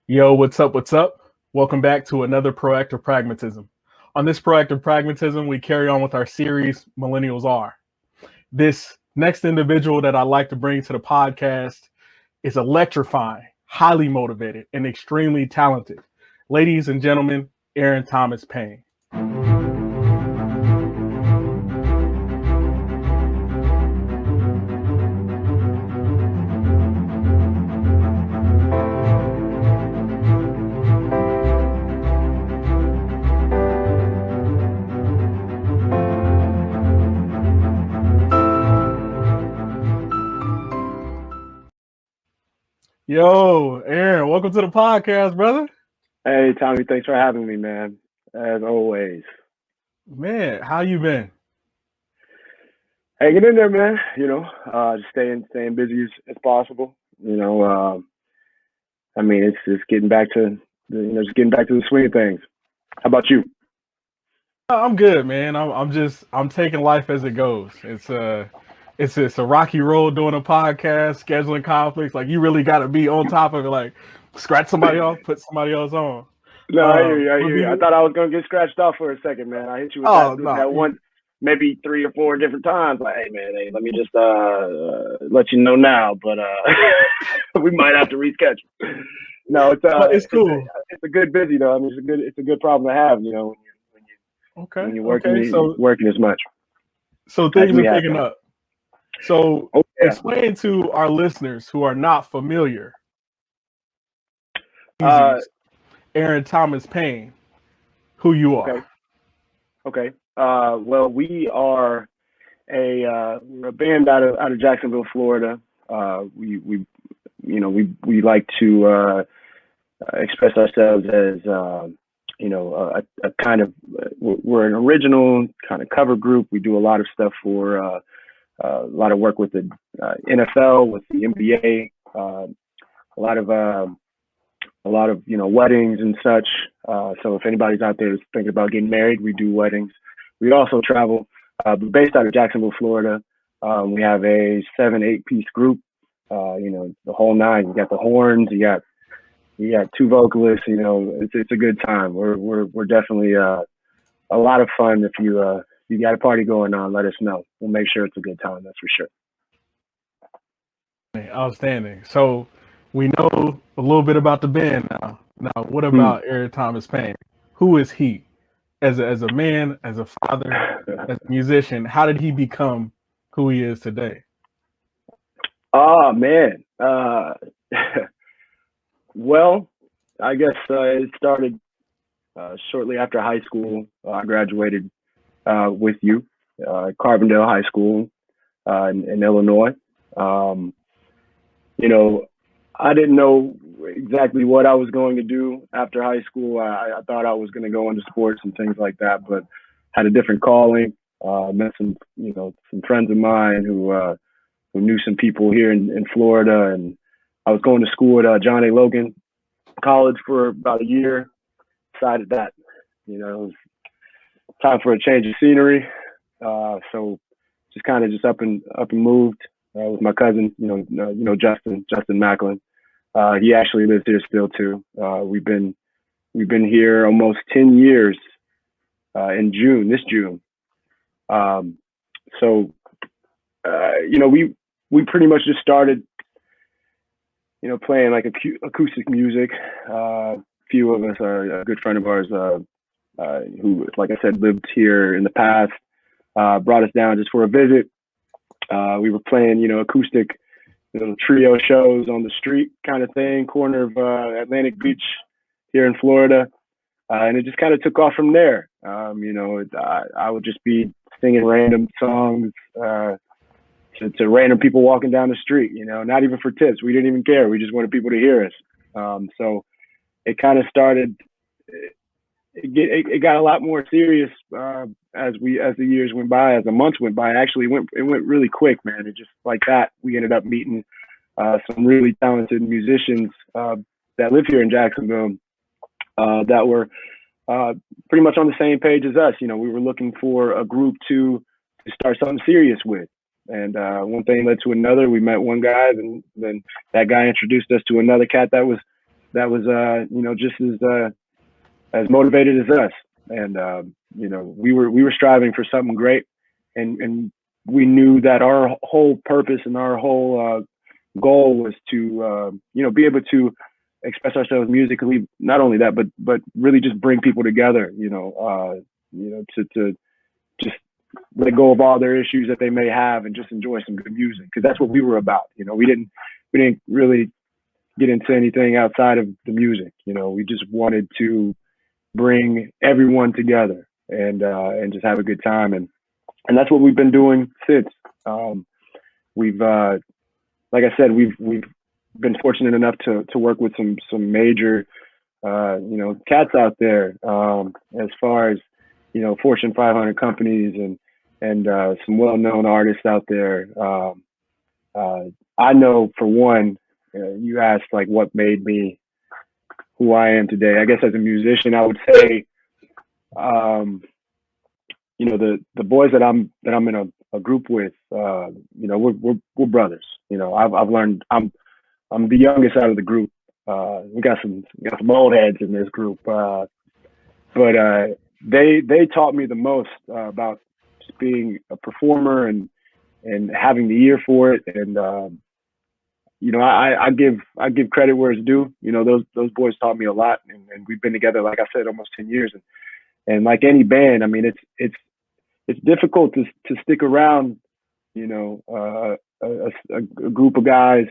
Yo, what's up? What's up? Welcome back to another Proactive Pragmatism. On this Proactive Pragmatism, we carry on with our series, Millennials Are. This next individual that I'd like to bring to the podcast is electrifying, highly motivated, and extremely talented. Ladies and gentlemen, Aaron Thomas Payne. Yo, Aaron, welcome to the podcast, brother. Hey, Tommy, thanks for having me, man. As always. Man, how you been? Hanging in there, man. Just staying busy as possible. It's just getting back to the swing of things. How about you? I'm good, man. I'm taking life as it goes. It's a rocky road doing a podcast, scheduling conflicts. Like you really got to be on top of it. Like scratch somebody off, put somebody else on. No, I hear you. I hear you. I thought I was gonna get scratched off for a second, man. I hit you with that one, maybe 3 or 4 different times. Like, hey, man, let me just let you know now, but we might have to reschedule. No, it's cool. It's a good busy though. I mean, it's a good problem to have. When you're working as much. So things are picking up. So explain to our listeners who are not familiar. Aaron Thomas Payne, who you are. Okay. Well, we are we're a band out of Jacksonville, Florida. We like to express ourselves as a kind of, we're an original kind of cover group. We do a lot of stuff for a lot of work with the NFL, with the NBA, a lot of weddings and such. So if anybody's out there thinking about getting married, we do weddings. We also travel, but based out of Jacksonville, Florida. We have a 7-8 piece group. The whole nine. You got the horns. You got 2 vocalists. It's a good time. We're definitely a lot of fun. If you got a party going on, let us know. We'll make sure it's a good time. That's for sure. Outstanding. So we know a little bit about the band now. Now, what about Aaron Thomas Payne? Who is he? As a man, as a father, as a musician, how did he become who he is today? Oh, man. Well, I guess it started shortly after high school. I graduated with you, Carbondale High School in Illinois. I didn't know exactly what I was going to do after high school. I thought I was going to go into sports and things like that, but had a different calling. Met some friends of mine who knew some people here in Florida, and I was going to school at John A. Logan College for about a year. Decided that it was time for a change of scenery. So just up and moved with my cousin, Justin Macklin. He actually lives here still too. We've been here almost 10 years in this June. We pretty much just started, playing like acoustic music. A few of us are a good friend of ours who, like I said, lived here in the past, brought us down just for a visit. We were playing, acoustic little trio shows on the street kind of thing, corner of Atlantic Beach here in Florida. And it just kind of took off from there. I would just be singing random songs to random people walking down the street, not even for tips. We didn't even care. We just wanted people to hear us. So it kind of started, it got a lot more serious as the years went by, as the months went by. Actually, it went really quick, man. It just like that. We ended up meeting some really talented musicians that live here in Jacksonville that were pretty much on the same page as us. We were looking for a group to start something serious with. And one thing led to another. We met one guy, and then that guy introduced us to another cat that was that was just as motivated as us. And we were striving for something great, and we knew that our whole purpose and our whole goal was to be able to express ourselves musically. Not only that, but really just bring people together. To just let go of all their issues that they may have and just enjoy some good music, because that's what we were about. We didn't really get into anything outside of the music. We just wanted to bring everyone together and just have a good time, and that's what we've been doing since. We've like I said, we've been fortunate enough to work with some major cats out there, as far as Fortune 500 companies and some well-known artists out there. I know, for one, you asked like what made me who I am today. I guess as a musician, I would say, the boys that I'm in a group with, we're brothers. I've learned I'm the youngest out of the group. We got some old heads in this group, but they taught me the most about just being a performer and having the ear for it. And I give credit where it's due. Those boys taught me a lot, and we've been together, like I said, almost 10 years. And like any band, I mean, it's difficult to stick around, a group of guys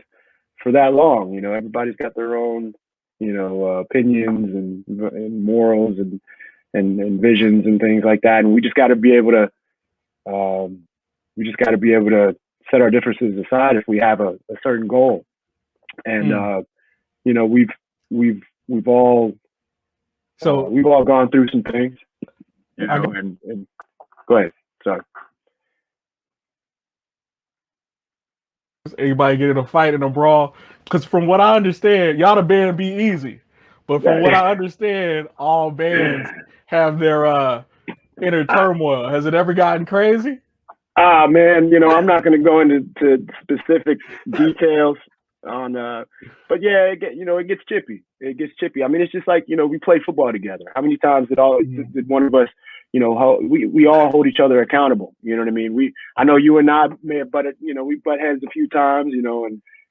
for that long. Everybody's got their own, opinions and morals and visions and things like that. And we just got to be able to set our differences aside if we have a certain goal. And we've all gone through some things, and go ahead. Sorry. Anybody get in a fight, in a brawl? Because from what I understand, y'all the band be easy, but from what I understand, all bands have their inner turmoil. Has it ever gotten crazy? Man, I'm not going to go into specific details on, but yeah, it gets chippy. It gets chippy. I mean, it's just like, we play football together. How many times did one of us, we all hold each other accountable. You know what I mean? I know you and I may have we butt heads a few times,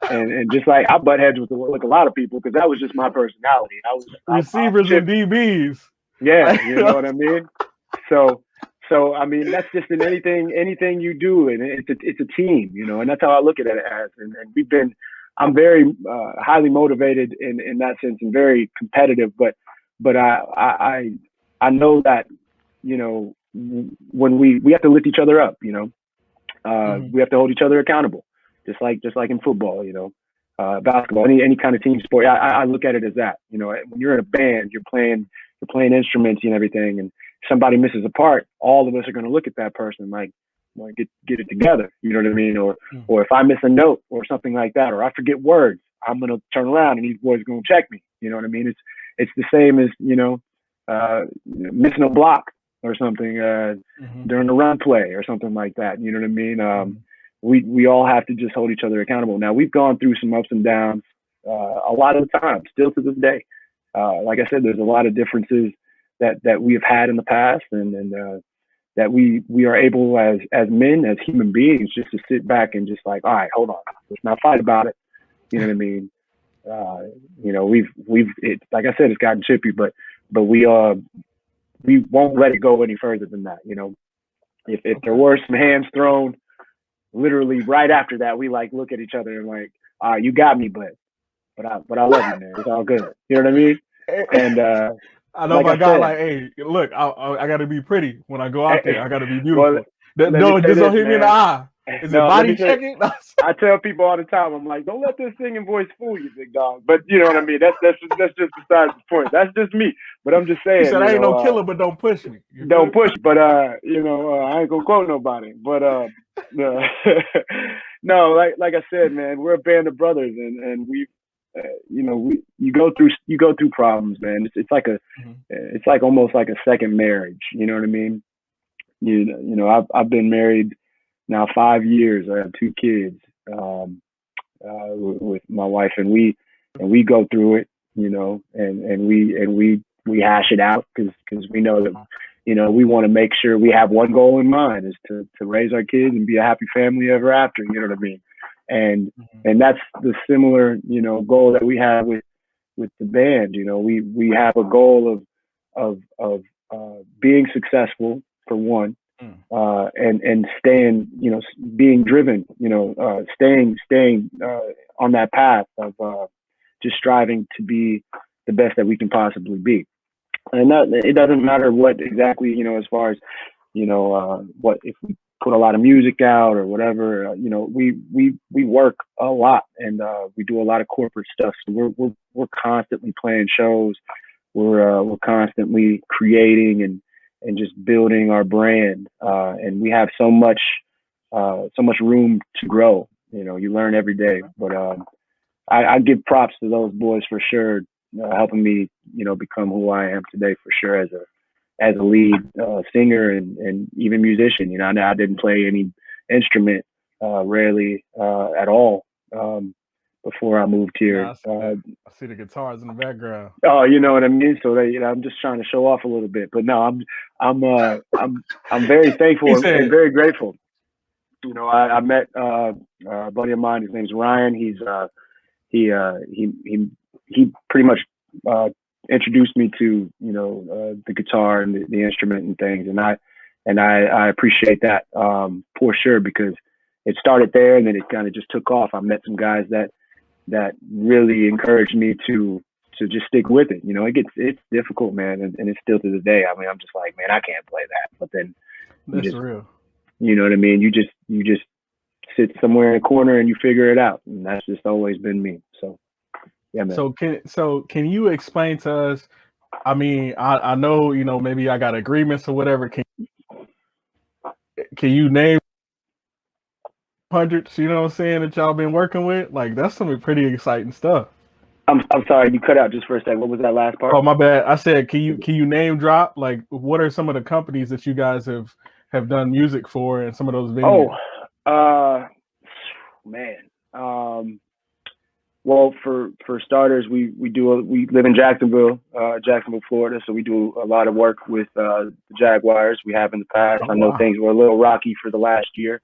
and just like I butt heads with a lot of people, because that was just my personality. Receivers and DBs. Yeah, you know what I mean? So I mean, that's just in anything you do, and it's a team, and that's how I look at it as. And I'm very highly motivated in that sense, and very competitive. But I know that when we have to lift each other up, we have to hold each other accountable, just like in football, basketball, any kind of team sport. I look at it as that. When you're in a band, you're playing instruments and everything, and somebody misses a part, all of us are going to look at that person like get it together. You know what I mean? Or if I miss a note or something like that, or I forget words, I'm going to turn around and these boys are going to check me. You know what I mean? It's the same as, missing a block or something during a run play or something like that. You know what I mean? We all have to just hold each other accountable. Now, we've gone through some ups and downs a lot of the time, still to this day. Like I said, there's a lot of differences that we have had in the past, and that we are able as men, as human beings, just to sit back and just like, all right, hold on, let's not fight about it. You know what I mean? Like I said, it's gotten chippy, but we won't let it go any further than that. If there were some hands thrown, literally right after that, we like look at each other and like, you got me, but I love you, man. It's all good. You know what I mean? And I know, like my guy, like, hey, look, I got to be pretty when I go out there. I got to be beautiful. No, just don't hit me in the eye. Is it body checking? I tell people all the time, I'm like, don't let this singing voice fool you, big dog. But you know what I mean? That's just besides the point. That's just me. But I'm just saying. He said, I ain't no killer, but don't push me. Don't push. But I ain't gonna quote nobody. But no, like I said, man, we're a band of brothers, and we've. You go through problems, man. It's like almost like a second marriage. You know what I mean? I've been married now 5 years. I have 2 kids with my wife, and we go through it. you know, and we hash it out because we know that, you know, we want to make sure we have one goal in mind, is to raise our kids and be a happy family ever after. You know what I mean? And that's the similar, you know, goal that we have with the band. You know, we have a goal of being successful for one, and staying, you know, being driven, you know, staying on that path of just striving to be the best that we can possibly be. And that, it doesn't matter what exactly, you know, as far as, you know, what if we put a lot of music out or whatever, you know, we work a lot, and we do a lot of corporate stuff. So we're constantly playing shows. We're constantly creating and just building our brand. And we have so much room to grow. You know, you learn every day. But I give props to those boys for sure, helping me, you know, become who I am today, for sure, as a lead singer and even musician. You know, I didn't play any instrument, rarely at all, before I moved here. I see the guitars in the background. Oh, you know what I mean? So you know, I'm just trying to show off a little bit, but no, I'm very thankful and very grateful. You know, I met a buddy of mine. His name's Ryan. He pretty much introduced me to, you know, the guitar and the instrument and things, and I appreciate that for sure, because it started there and then it kind of just took off. I met some guys that really encouraged me to just stick with it. You know, it's difficult, man, and it's still to the day. I mean, I'm just like, man, I can't play that, but then that's real. You know what I mean? You just sit somewhere in a corner and you figure it out, and that's just always been me. So, yeah, man. So can you explain to us? I mean, I know, you know, maybe I got agreements or whatever. Can you name hundreds? You know what I'm saying, that y'all been working with? Like, that's some pretty exciting stuff. I'm sorry, you cut out just for a second. What was that last part? Oh, my bad. I said, can you name drop, like, what are some of the companies that you guys have done music for and some of those venues? Oh, man. Well, for starters, we live in Jacksonville, Florida, so we do a lot of work with the Jaguars. We have in the past. I know things were a little rocky for the last year.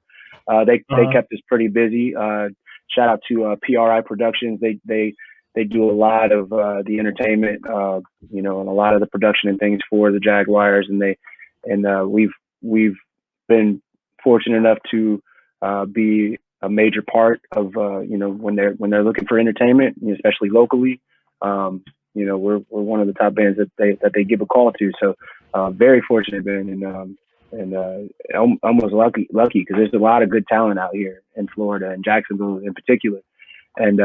They kept us pretty busy. Shout out to PRI Productions. They do a lot of the entertainment, you know, and a lot of the production and things for the Jaguars, and we've been fortunate enough to be a major part of, you know, when they're looking for entertainment, especially locally. You know, we're one of the top bands that they give a call to. So very fortunate, man, and almost lucky because there's a lot of good talent out here in Florida and Jacksonville in particular. And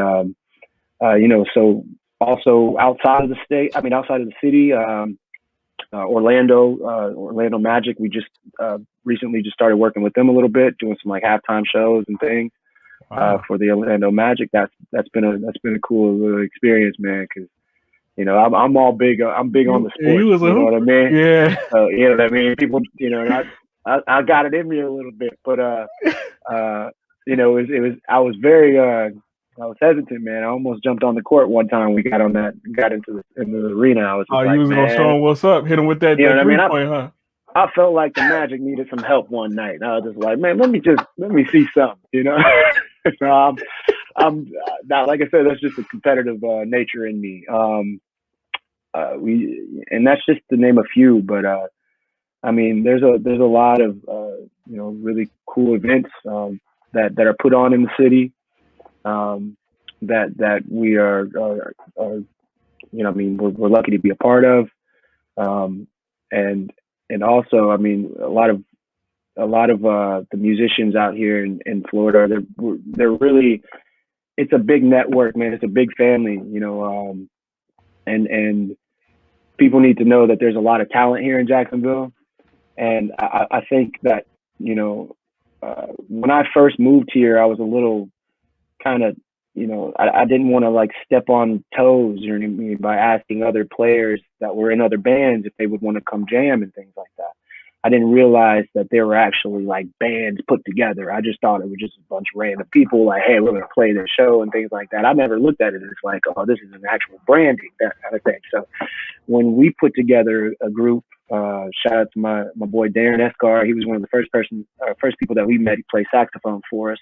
you know, so also outside of the city, Orlando Magic. We just recently just started working with them a little bit, doing some like halftime shows and things for the Orlando Magic. That's been a cool little experience, man. Because, you know, I'm big on the sports. You know what I mean? Yeah. You know what I mean? People, you know, I got it in me a little bit, but you know, I was hesitant, man. I almost jumped on the court one time. We got into the arena. I was just you was gonna show him what's up, hit him with that, you know what I mean? Point, huh? I felt like the Magic needed some help one night. I was just like, man, let me see something, you know. So I'm not, like I said, that's just a competitive nature in me. And that's just to name a few, but I mean, there's a lot of you know, really cool events that are put on in the city. That we are you know, I mean, we're lucky to be a part of, and also, I mean, a lot of the musicians out here in Florida, they're really, it's a big network, man. It's a big family, you know, and people need to know that there's a lot of talent here in Jacksonville, and I think that, you know, when I first moved here, I was a little kind of, you know, I didn't want to like step on toes, you know what I mean, by asking other players that were in other bands if they would want to come jam and things like that. I didn't realize that there were actually like bands put together. I just thought it was just a bunch of random people like, hey, we're going to play this show and things like that. I never looked at it as like, oh, this is an actual branding, that kind of thing. So when we put together a group, shout out to my boy Darren Escar. He was one of the first people that we met. He played saxophone for us.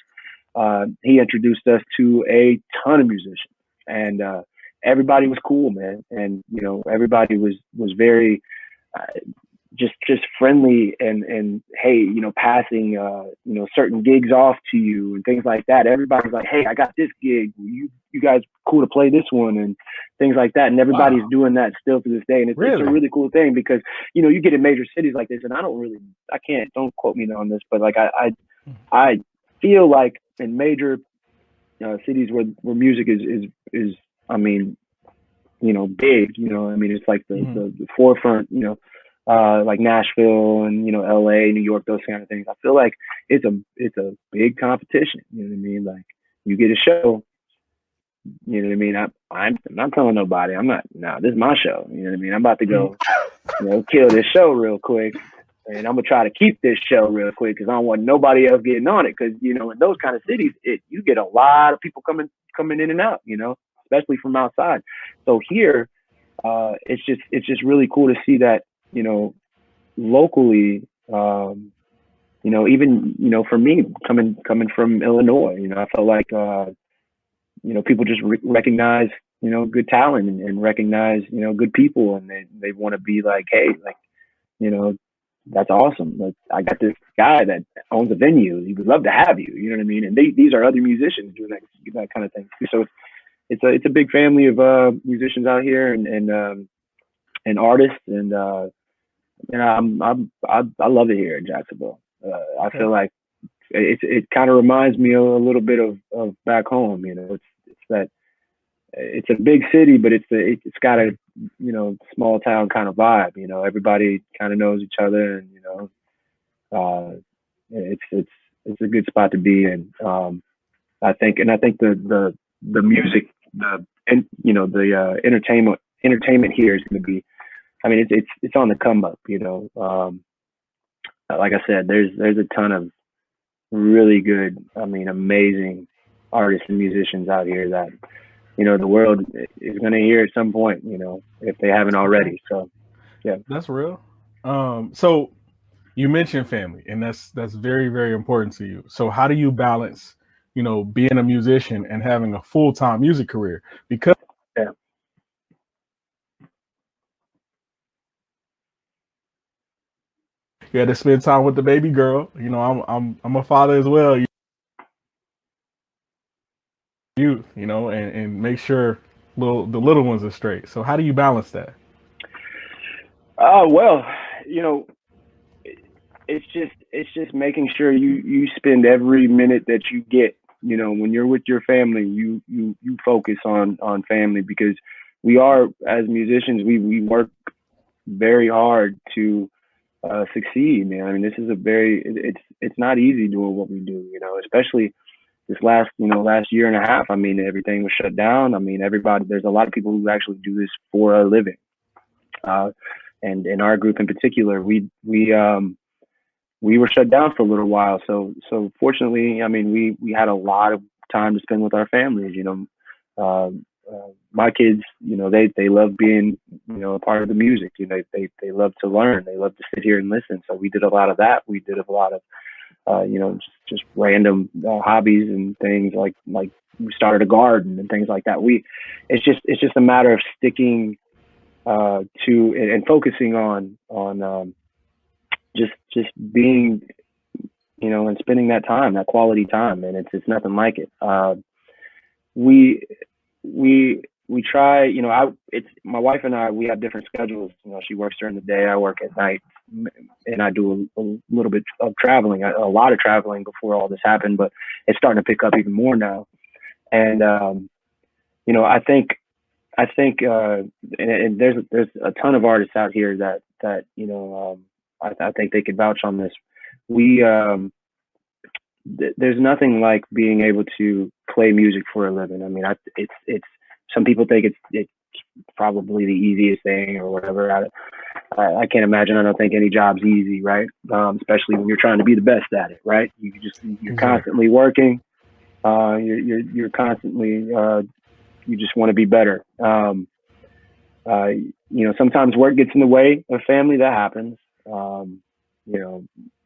He introduced us to a ton of musicians, and everybody was cool, man. And you know, everybody was very just friendly, and hey, you know, passing you know, certain gigs off to you and things like that. Everybody's like, hey, I got this gig. You guys cool to play this one and things like that. And everybody's doing that still to this day. And it's a really cool thing because, you know, you get in major cities like this, and don't quote me on this, but like I feel like in major cities where music is I mean, you know, big, you know, I mean, it's like the forefront, you know, like Nashville and, you know, LA, New York, those kind of things. I feel like it's a big competition. You know what I mean? Like, you get a show, you know what I mean? I'm not telling nobody. This is my show. You know what I mean? I'm about to go, you know, kill this show real quick. And I'm gonna try to keep this show real quick because I don't want nobody else getting on it. Because, you know, in those kind of cities, you get a lot of people coming in and out, you know, especially from outside. So here, it's just really cool to see that, you know, locally, you know, even, you know, for me coming from Illinois, you know, I felt like, you know, people just recognize, you know, good talent and recognize, you know, good people, and they want to be like, hey, like, you know, that's awesome. Like, I got this guy that owns a venue. He would love to have you. You know what I mean? And these are other musicians doing that kind of thing too. So it's a big family of musicians out here and artists, and you know, I love it here in Jacksonville. I feel like it kind of reminds me a little bit of back home. You know, it's that it's a big city, but it's got a, you know, small town kind of vibe. You know, everybody kind of knows each other, and, you know, it's a good spot to be in. I think the music, you know, the entertainment here is going to be, I mean, it's on the come up, you know. Like I said, there's a ton of really good, I mean, amazing artists and musicians out here that, you know, the world is going to hear at some point, you know, if they haven't already. So, yeah. That's real. So you mentioned family, and that's very, very important to you. So how do you balance, you know, being a musician and having a full-time music career? Because Yeah. you had to spend time with the baby girl. You know, I'm a father as well. You know, and make sure the little ones are straight. So how do you balance that? Well, you know, it's just making sure you spend every minute that you get, you know, when you're with your family, you focus on family, because we are, as musicians, we work very hard to succeed, man. I mean, this is it's not easy doing what we do, you know, especially this last year and a half. I mean, everything was shut down. I mean, there's a lot of people who actually do this for a living. And in our group in particular, we were shut down for a little while. So fortunately, I mean, we had a lot of time to spend with our families, you know. My kids, you know, they love being, you know, a part of the music. You know, they love to learn. They love to sit here and listen. So we did a lot of that. We did a lot of, you know, just random hobbies and things like we started a garden and things like that. It's just a matter of sticking to and focusing on just being, you know, and spending that time, that quality time, and it's nothing like it. We try, you know, it's my wife and I, we have different schedules. You know, she works during the day, I work at night, and I do a little bit of traveling, a lot of traveling before all this happened, but it's starting to pick up even more now. And, you know, I think, and there's a ton of artists out here that, you know, I think they could vouch on this. There's nothing like being able to play music for a living. I mean, it's some people think it's probably the easiest thing or whatever. I can't imagine. I don't think any job's easy, right? Especially when you're trying to be the best at it, right? You're constantly working. You're constantly you just want to be better. Sometimes work gets in the way of family. That happens.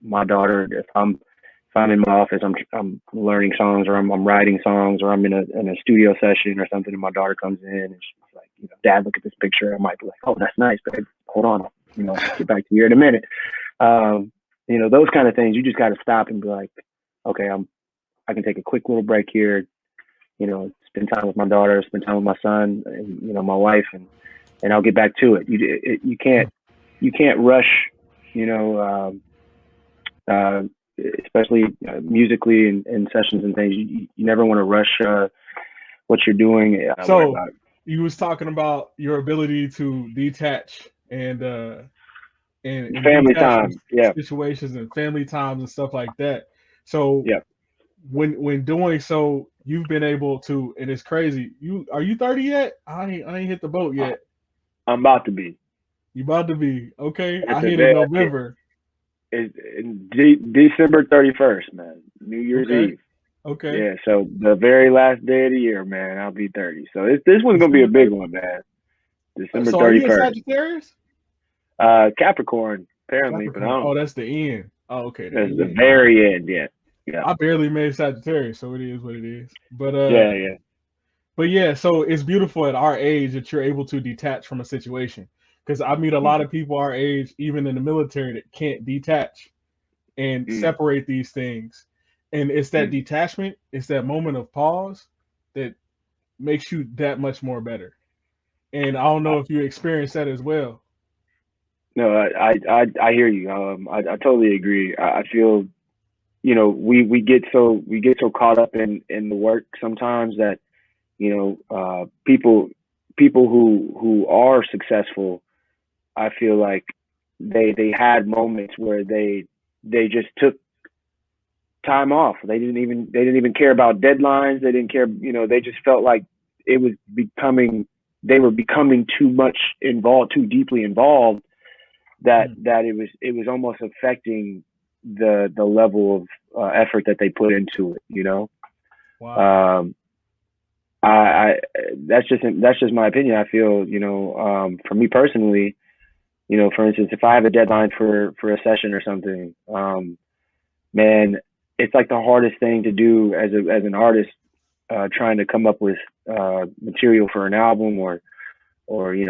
My daughter, if I'm in my office, I'm learning songs, or I'm writing songs, or I'm in a studio session or something, and my daughter comes in and she's like, Dad, look at this picture. I might be like, oh, that's nice, babe. Hold on, get back to you in a minute. Those kind of things. You just got to stop and be like, okay, I can take a quick little break here. Spend time with my daughter, spend time with my son, and my wife, and I'll get back to it. You can't rush. Especially musically and sessions and things. You never want to rush what you're doing. So you was talking about your ability to detach and family detach time, situations and family times and stuff like that. So yeah. When doing so, you've been able to, and it's crazy. Are you 30 yet? I ain't hit the boat yet. I'm about to be. You about to be? Okay. I hit in November. It's December 31st, man. New Year's Eve. Okay. Yeah. So the very last day of the year, man, I'll be 30. So this one's gonna be a big one, man. December 31st. So are you a Sagittarius? Capricorn, apparently, Capricorn. But I don't. Oh, that's the end. Oh, okay. That's the very end. Yeah. Yeah. I barely made Sagittarius, so it is what it is. But yeah. But yeah, so it's beautiful at our age that you're able to detach from a situation. Because I meet a lot of people our age, even in the military, that can't detach and separate these things. And it's that detachment, it's that moment of pause that makes you that much more better. And I don't know if you experience that as well. No, I hear you. I totally agree. I feel, we get so caught up in the work sometimes that, people who are successful, I feel like they had moments where they just took time off. They didn't even care about deadlines. They didn't care. They just felt like they were becoming too much involved, too deeply involved, that it was almost affecting the level of effort that they put into it. Wow. I that's just my opinion. I feel, for me personally, for instance, if I have a deadline for a session or something, man, it's like the hardest thing to do as an artist, trying to come up with material for an album or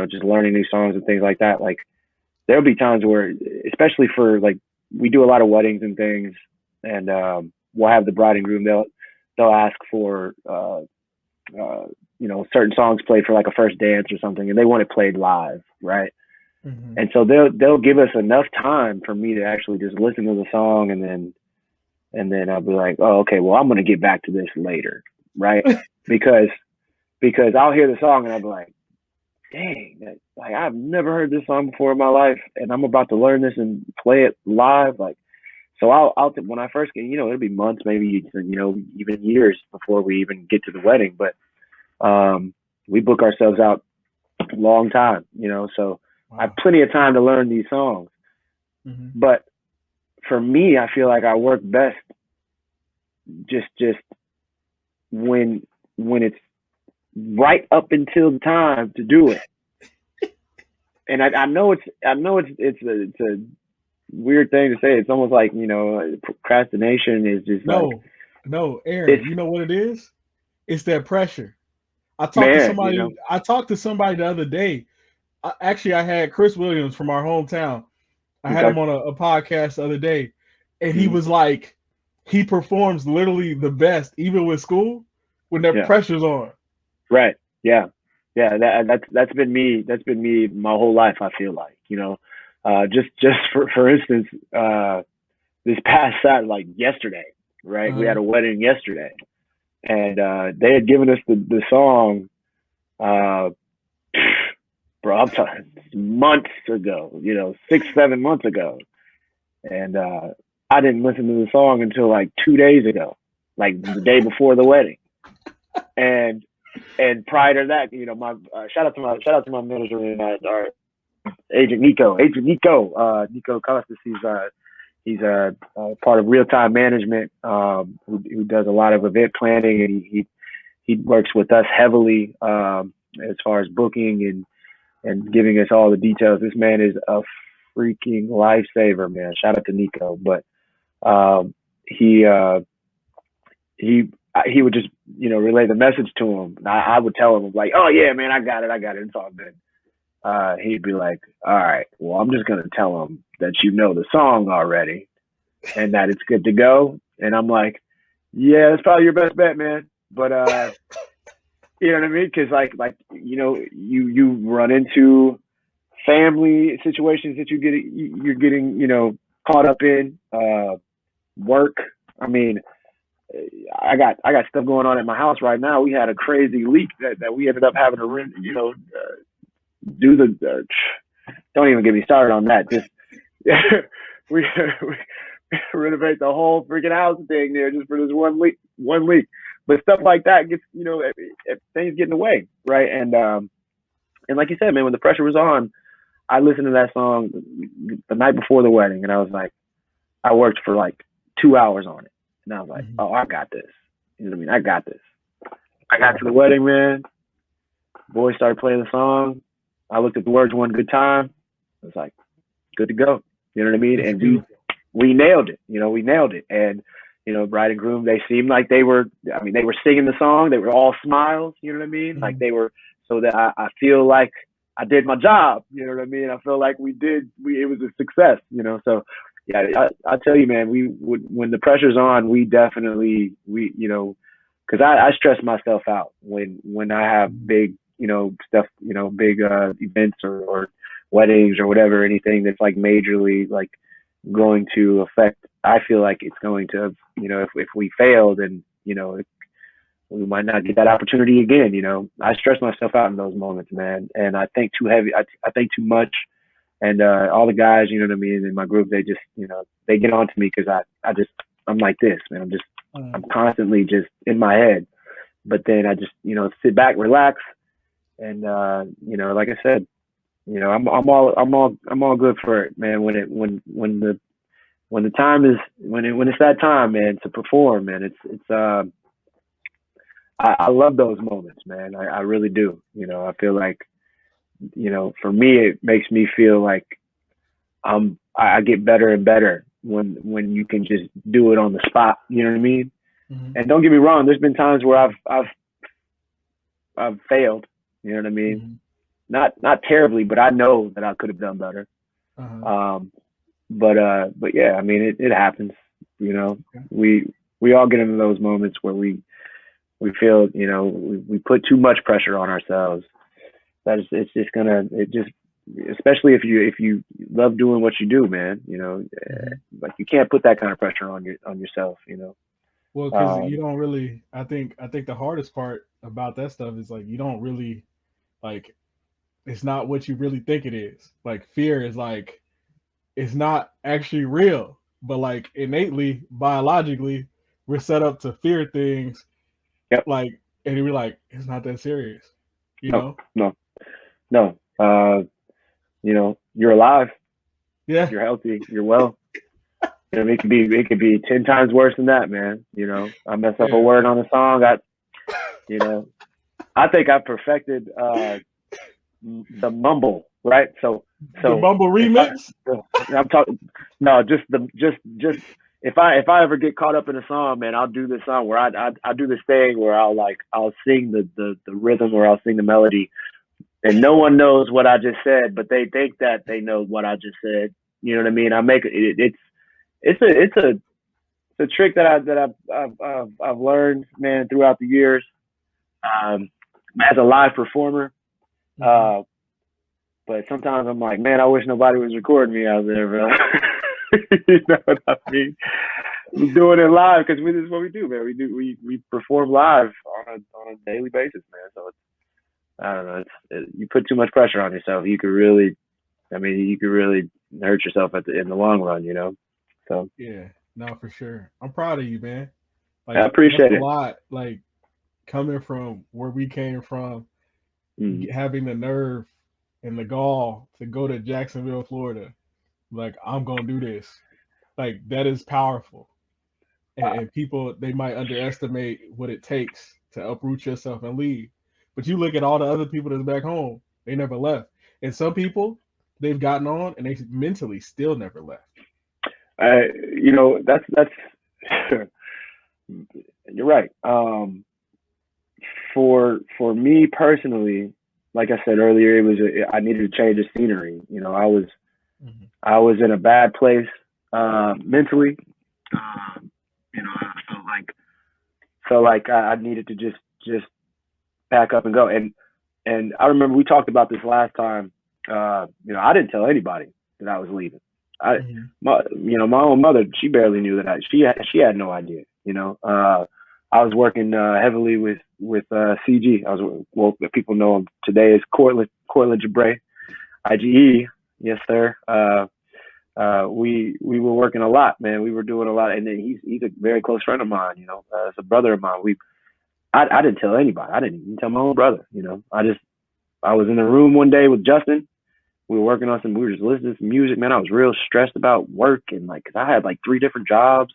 just learning new songs and things like that. Like, there'll be times where, especially for, like, we do a lot of weddings and things, and we'll have the bride and groom, they'll ask for certain songs played for like a first dance or something, and they want it played live, right? Mm-hmm. And so they'll give us enough time for me to actually just listen to the song, and then I'll be like, oh, okay, well, I'm gonna get back to this later, right? because I'll hear the song and I'll be like, dang, like, I've never heard this song before in my life, and I'm about to learn this and play it live. Like, so I'll when I first get, it'll be months, maybe, even years before we even get to the wedding. But we book ourselves out a long time, so wow. I have plenty of time to learn these songs. Mm-hmm. But for me, I feel like I work best just when it's right up until the time to do it. And I know it's a weird thing to say. It's almost like, procrastination is just no, Aaron, you know what it is? It's that pressure. I talked to somebody the other day. I had Chris Williams from our hometown. I had him on a podcast the other day, and he was like, he performs literally the best, even with school, when that pressure's on. Right. Yeah. Yeah. That's been me. That's been me my whole life. I feel like, just for instance, this past Saturday, like yesterday, right? We had a wedding yesterday, and they had given us the song, bro, I'm talking months ago, 6-7 months ago. And I didn't listen to the song until like 2 days ago, like the day before the wedding. And prior to that, my shout out to my manager and Agent Nico, Nico Costas. He's a part of real time management, who does a lot of event planning, and he works with us heavily as far as booking and giving us all the details. This man is a freaking lifesaver, man. Shout out to Nico. But he would just, relay the message to him. I would tell him, like, oh yeah, man, I got it. It's all good. He'd be like, all right, well, I'm just going to tell him that the song already and that it's good to go. And I'm like, yeah, that's probably your best bet, man. But, you know what I mean? Cause you run into family situations that you're getting, caught up in, work. I mean, I got stuff going on at my house right now. We had a crazy leak that we ended up having to, do the don't even get me started on that. Just we renovate the whole freaking house thing there just for this one leak. But stuff like that gets, if things get in the way, right? And like you said, man, when the pressure was on, I listened to that song the night before the wedding, and I was like, I worked for like 2 hours on it, and I was like, oh, I got this. You know what I mean? I got this. I got to the wedding, man. Boys started playing the song. I looked at the words one good time. I was like, good to go. You know what I mean? And we nailed it. We nailed it. And, bride and groom, they seemed like they were singing the song. They were all smiles. You know what I mean? Mm-hmm. Like they were, so that I feel like I did my job. You know what I mean? I feel like it was a success, So yeah, I tell you, man, when the pressure's on, we definitely, cause I stress myself out when I have big, stuff, big events or weddings or whatever, anything that's like majorly like going to affect. I feel like it's going to, if we fail, then we might not get that opportunity again. I stress myself out in those moments, man, and I think too heavy. I think too much, and all the guys, you know what I mean, in my group, they just, they get on to me because I'm like this, man. I'm constantly just in my head, but then I just, sit back, relax. And like I said, I'm all good for it, man. When the time is when it's that time, man, to perform, man. I love those moments, man. I really do. I feel like, for me, it makes me feel like I get better and better when you can just do it on the spot. You know what I mean? Mm-hmm. And don't get me wrong, there's been times where I've failed. You know what I mean? Mm-hmm. Not terribly, but I know that I could have done better. Uh-huh. But yeah, I mean, it happens. Okay. We all get into those moments where we feel, we put too much pressure on ourselves. Especially if you love doing what you do, man. Like you can't put that kind of pressure on yourself. Well, because you don't really. I think the hardest part about that stuff is like you don't really. Like, it's not what you really think it is. Like, fear is like, it's not actually real, but like innately, biologically, we're set up to fear things. Yep. Like, and we're like, it's not that serious. No. You're alive. Yeah. You're healthy. You're well. It could be 10 times worse than that, man. I mess up a word on a song. I think I perfected the mumble, right? So the mumble remix. I'm talking. No, just if I ever get caught up in a song, man, I'll do this song where I do this thing where I'll sing the rhythm or I'll sing the melody, and no one knows what I just said, but they think that they know what I just said. You know what I mean? I make it. It's a trick that I've learned, man, throughout the years. As a live performer, but sometimes I'm like, man, I wish nobody was recording me out there, bro. You know what I mean? We're doing it live because this is what we do, man. We perform live on a daily basis, man. So I don't know. You put too much pressure on yourself, you could really hurt yourself in the long run, So yeah, no, for sure. I'm proud of you, man. Like, I appreciate it a lot. Like, coming from where we came from, having the nerve and the gall to go to Jacksonville, Florida, like I'm gonna do this, like that is powerful. And people, they might underestimate what it takes to uproot yourself and leave. But you look at all the other people that's back home, they never left. And some people, they've gotten on and they mentally still never left. You know, that's you're right. For me personally, like I said earlier, I needed to change the scenery. You know, Mm-hmm. I was in a bad place mentally. You know, I felt like I needed to just pack up and go. And I remember we talked about this last time. You know, I didn't tell anybody that I was leaving. Mm-hmm. My own mother, she barely knew that she had no idea. You know, I was working heavily with CG. Well, if people know him today is Cortland Jabray, IGE. Yes, sir. We were working a lot, man. We were doing a lot, and then he's a very close friend of mine. You know, it's a brother of mine. I didn't tell anybody. I didn't even tell my own brother. You know, I was in the room one day with Justin. We were working on we were just listening to some music, man. I was real stressed about work and cause I had like 3 different jobs,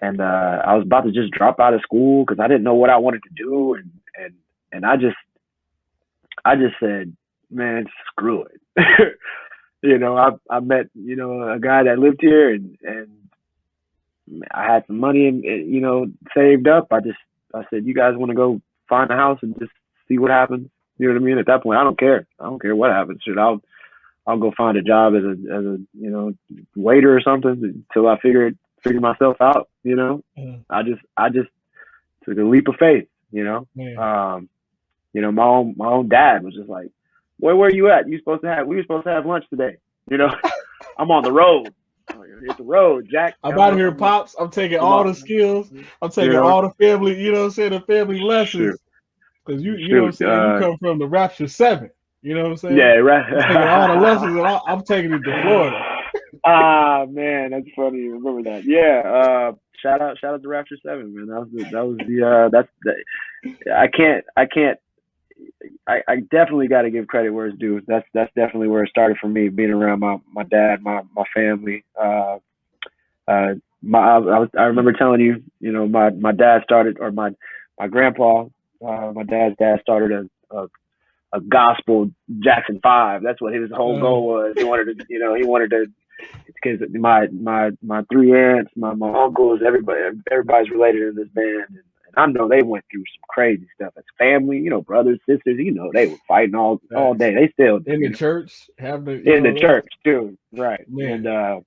and I was about to just drop out of school because I didn't know what I wanted to do, and I just said, man, screw it. You know, I met, you know, a guy that lived here, and I had some money and, you know, saved up. I said, you guys want to go find a house and just see what happens? You know what I mean? At that point, I don't care. I don't care what happens. Shit, I'll go find a job as a you know, waiter or something until I figure myself out. You know, Mm-hmm. I just took a leap of faith. You know, Yeah. you know, my own dad was just like, where were you at? We were supposed to have lunch today. You know, I'm on the road. Hit the road, Jack. I'm out of here, Pops. I'm taking I'm all on. the skills. I'm You taking know, all the family, you know what I'm saying, the family shoot, lessons. Because you know what I'm shoot. saying, you come from the Rapture 7. You know what I'm saying? Yeah, I'm taking all the lessons and right. I'm taking it to Florida. Ah, man, that's funny. Remember that? Yeah. Shout out to Rapture 7, man. That's I definitely got to give credit where it's due. That's definitely where it started for me, being around my dad, my family. Uh, I remember telling you, you know, my dad started, or my grandpa, my dad's dad started a gospel Jackson 5. That's what his whole goal was. He wanted to, because my 3 aunts, my uncles, everybody's related in this band, and I know they went through some crazy stuff as family. You know, brothers, sisters. You know, they were fighting all day. They still do, in the you know? church, have the In the church too, right? And man.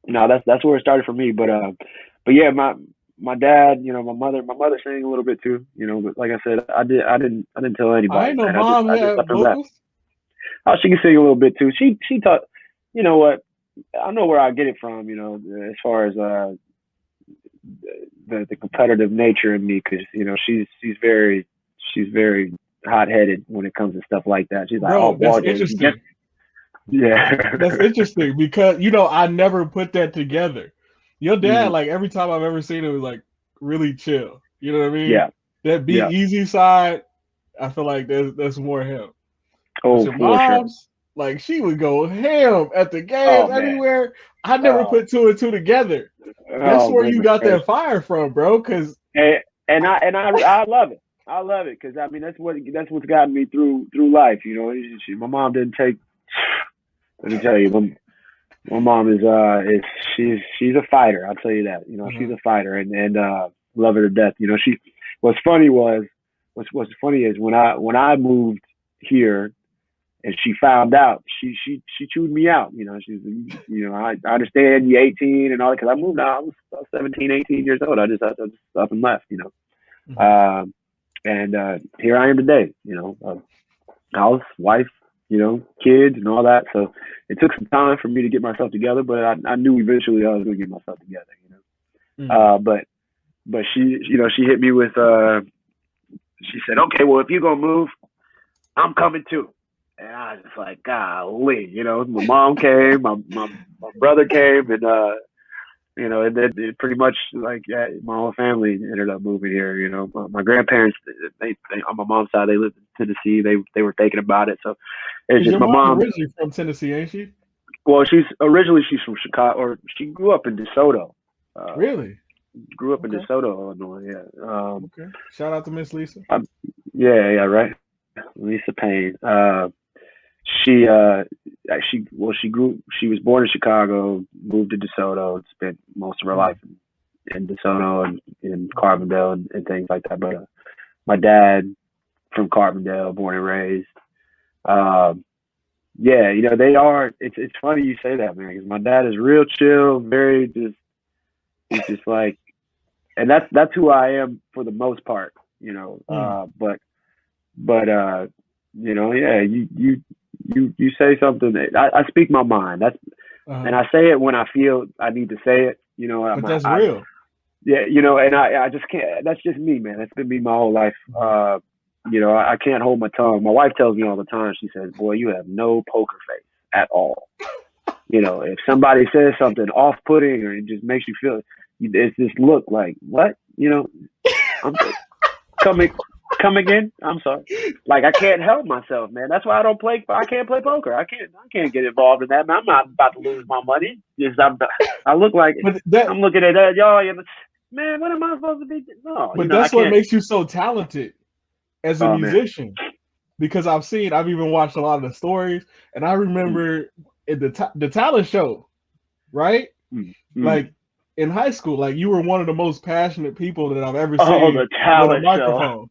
no, that's where it started for me. But yeah, my dad, you know, my mother sang a little bit too, you know. But like I said, I didn't tell I anybody, ain't know man. mom I just had up and left. vocals. Oh, she can sing a little bit too. She taught. You know what? I know where I get it from. You know, as far as the competitive nature in me, because you know she's very hot headed when it comes to stuff like that. She's like, oh, Bro, that's boy, interesting. yeah. That's interesting because you know I never put that together. Your dad, Mhm. like every time I've ever seen him, was like really chill. You know what I mean? Yeah, That be yeah. easy side, I feel like that's more him. But Oh, your for sure. mom's, like she would go ham at the Oh games man. anywhere. I never Oh, put 2 and 2 together. That's oh where you goodness got that gracious. fire from, bro. Because And I love it. I love it because I mean that's what's gotten me through life. You know, my mom didn't take. Let me tell you, my mom is she's a fighter. I'll tell you that. You know, she's a fighter, and love her to death. You know, What's funny what's funny is when I moved here and she found out, she chewed me out. You know, you know, I understand you're 18 and all that, because I moved out. I was 17, 18 years old. I just up and left. You know, and here I am today. You know, house, wife, you know, kids, and all that. So it took some time for me to get myself together, but I knew eventually I was going to get myself together. You know, but she, you know, she hit me with. She said, "Okay, well, if you're gonna move, I'm coming too." And I was just like, golly, you know, my mom came, my brother came, and You know, it pretty much like my whole family ended up moving here. You know, my grandparents, they on my mom's side, they lived in Tennessee. They were thinking about it, so it's Because just your my mom mom. originally from Tennessee, ain't she? Well, she's from Chicago, or she grew up in DeSoto. Uh, Really? Grew up in Okay. DeSoto, Illinois. Yeah. Okay. Shout out to Miss Lisa. Yeah, right. Lisa Payne. She she was born in Chicago, moved to DeSoto, and spent most of her life in DeSoto and in Carbondale and things like that. But my dad from Carbondale, born and raised. Yeah, you know, they are. It's funny you say that, man, because my dad is real chill, very just. He's just like, and that's who I am for the most part, you know. But you know, yeah, you say something. I speak my mind. And I say it when I feel I need to say it. You know, But that's real. Yeah, you know, and I just can't. That's just me, man. That's been me my whole life. You know, I can't hold my tongue. My wife tells me all the time. She says, "Boy, you have no poker face at all." You know, if somebody says something off-putting or it just makes you feel, it's this look like, what? You know, I'm come again. I'm sorry. Like, I can't help myself, man. That's why I can't play poker. I can't get involved in that, man. I'm not about to lose my money. I look like I'm looking at that, y'all. Man, what am I supposed to be? No, but that's what makes you so talented as a musician. Man. Because I've even watched a lot of the stories, and I remember at the talent show, right? Like in high school, like you were one of the most passionate people that I've ever seen the talent with a microphone.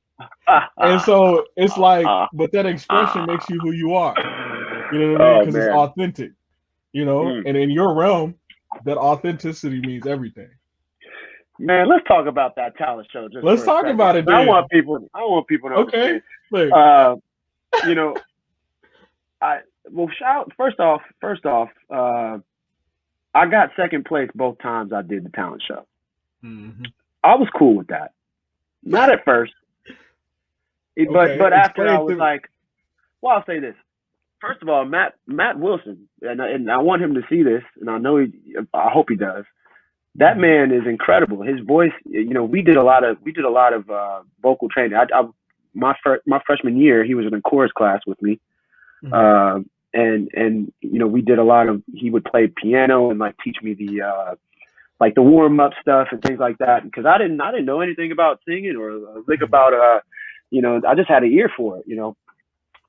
And so it's like, but that expression makes you who you are. You know what I mean? Because it's authentic. You know, and in your realm, that authenticity means everything. Man, let's talk about that talent show. Let's talk about it. Then. I want people to understand. You know, first off, I got second place both times I did the talent show. Mm-hmm. I was cool with that. Not at first, but after I was like, well, I'll say this. First of all, Matt Wilson, and I want him to see this, and I hope he does. That man is incredible. His voice, you know, we did a lot of vocal training. My freshman year, he was in a chorus class with me. Mm-hmm. And you know, we did a lot of, he would play piano and like teach me the warm up stuff and things like that. Because I didn't know anything about singing or a lick about, you know, I just had an ear for it, you know.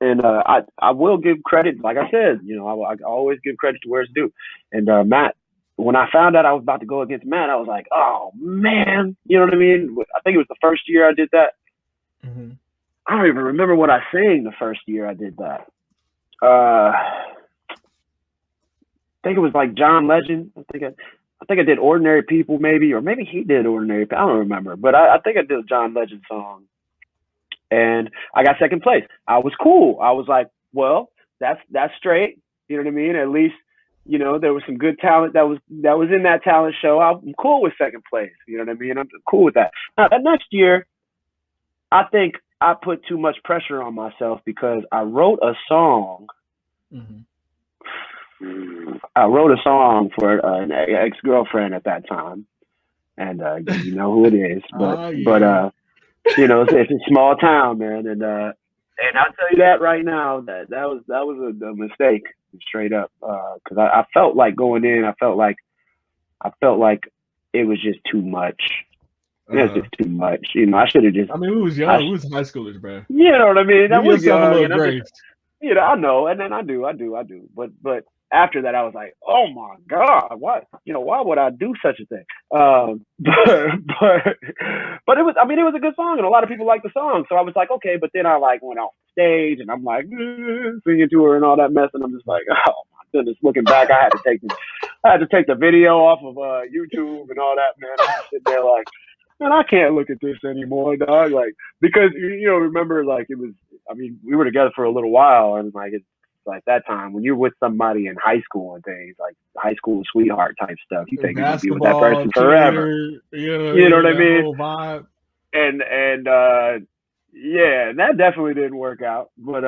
And I will give credit, like I said, you know, I always give credit to where it's due. And Matt, when I found out I was about to go against Matt, I was like, oh man, you know what I mean? I think it was the first year I did that. Mm-hmm. I don't even remember what I sang the first year I did that. I think it was like John Legend. I think I did Ordinary People, maybe, or maybe he did Ordinary People. I don't remember, but I think I did a John Legend song, and I got second place. I was cool. I was like, well, that's straight. You know what I mean? At least, you know, there was some good talent that was in that talent show. I'm cool with second place. You know what I mean? I'm cool with that. Now, that next year, I think I put too much pressure on myself because I wrote a song. Mm-hmm. I wrote a song for an ex-girlfriend at that time, and you know who it is. But you know, it's a small town, man, and I'll tell you that right now that was a mistake, straight up, because I felt like going in, I felt like it was just too much. It was just too much. You know, I should have just. I mean, we was young. We was high schoolers, man. You know what I mean? That was young. You know, I know, and then I do. But after that, I was like, oh my God, what? You know, why would I do such a thing? But it was. I mean, it was a good song, and a lot of people liked the song. So I was like, okay. But then I like went off the stage, and I'm like singing to her and all that mess, and I'm just like, oh my goodness. Looking back, I had to take the video off of YouTube and all that, man. I'm just sitting there like. Man, I can't look at this anymore, dog. Like, because, you know, remember, like, it was, I mean, we were together for a little while, and, like, it's like that time when you're with somebody in high school and things, like high school sweetheart type stuff, you think you're going to be with that person forever. You know what I mean? And yeah, and that definitely didn't work out. But,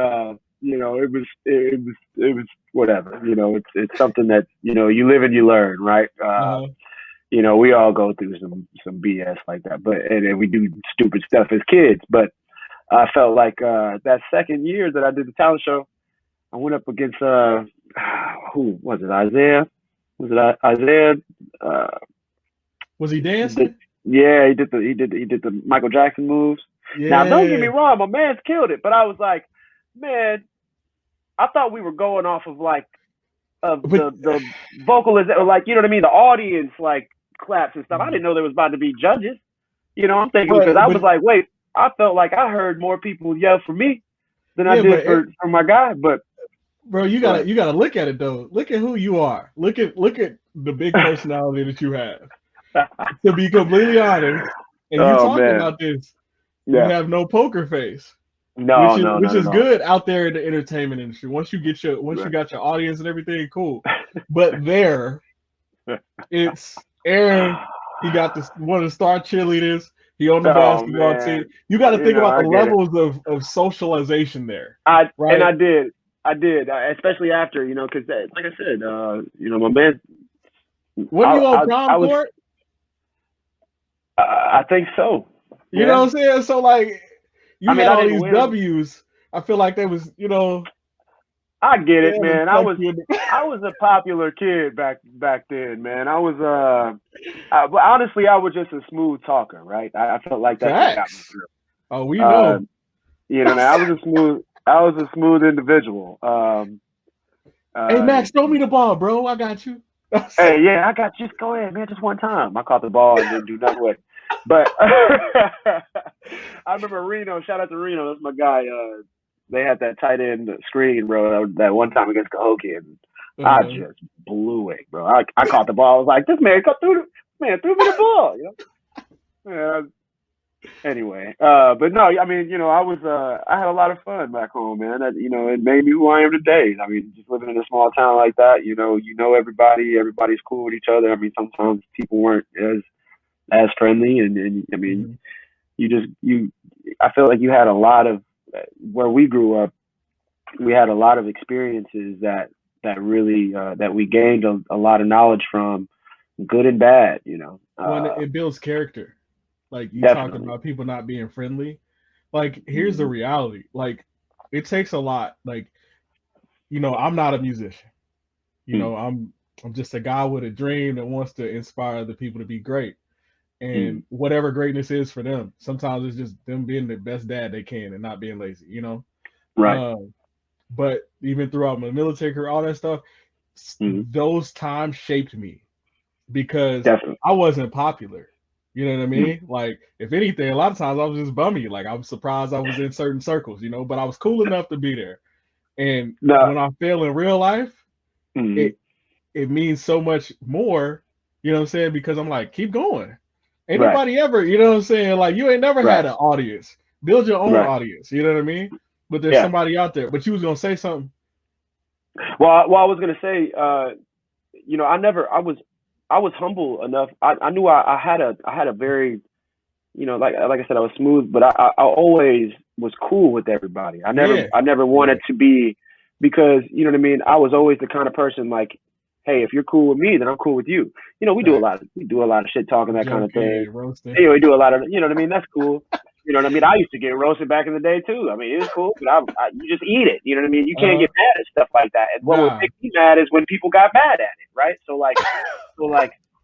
you know, it was whatever. You know, it's something that, you know, you live and you learn, right? you know, we all go through some BS like that, but and we do stupid stuff as kids. But I felt like that second year that I did the talent show, I went up against who was it? Isaiah? Was it Isaiah? Was he dancing? Yeah, he did the Michael Jackson moves. Yeah. Now, don't get me wrong, my man's killed it, but I was like, man, I thought we were going off of like the vocalist, or like, you know what I mean, the audience like claps and stuff. I didn't know there was about to be judges. You know, I'm thinking, because I was like, wait, I felt like I heard more people yell for me than I did for my guy. But bro, you gotta look at it though. Look at who you are. Look at the big personality that you have. To be completely honest, and you talking about this, you have no poker face. Which is good out there in the entertainment industry. Once you got your audience and everything, cool. But there, it's Aaron. He got one of the star cheerleaders. He on the basketball team. You got to think about the levels of socialization there. And I did, especially after, you know, because like I said, you know, my man. When you on prom court? I think so. You know what I'm saying? So like. You had all these W's. I feel like there was, you know. I get it, man. I was a popular kid back then, man. I was but honestly, I was just a smooth talker, right? I felt like that got me through. Oh, we know. You know, I was a smooth individual. Hey Max, throw me the ball, bro. I got you. Hey, yeah, I got you. Just go ahead, man. Just one time. I caught the ball and didn't do nothing with it. But I remember Reno. Shout out to Reno. That's my guy. They had that tight end screen, bro. That one time against Cahokia, and I just blew it, bro. I caught the ball. I was like, this man threw me the ball. You know. Anyway, but no, I mean, you know, I had a lot of fun back home, man. You know, it made me who I am today. I mean, just living in a small town like that, you know everybody. Everybody's cool with each other. I mean, sometimes people weren't as friendly, and I mean, I feel like you had a lot of, where we grew up, we had a lot of experiences that really that we gained a lot of knowledge from, good and bad, you know. It builds character. Like you definitely. talking about people not being friendly. Like, here's the reality. Like, it takes a lot. Like, you know, I'm not a musician. You know, I'm just a guy with a dream that wants to inspire other people to be great. And whatever greatness is for them, sometimes it's just them being the best dad they can and not being lazy, you know? Right. But even throughout my military career, all that stuff, those times shaped me, because I wasn't popular. You know what I mean? Like, if anything, a lot of times I was just bummy. Like, I was surprised I was in certain circles, you know, but I was cool enough to be there. And when I fail in real life, it means so much more, you know what I'm saying? Because I'm like, keep going. Ain't nobody ever, you know what I'm saying? Like, you ain't never had an audience. Build your own audience, you know what I mean? But there's somebody out there. But you was going to say something. Well, I was going to say, you know, I was humble enough. I knew I had a very, you know, like I said, I was smooth, but I always was cool with everybody. I never wanted to be, because, you know what I mean? I was always the kind of person like, hey, if you're cool with me, then I'm cool with you. You know, we do a lot of shit talking, that kind of thing. You know, we do a lot of, you know what I mean? That's cool. You know what I mean? I used to get roasted back in the day too. I mean, it was cool, but you just eat it. You know what I mean? You can't get mad at stuff like that. And what would make me mad is when people got mad at it, right? So like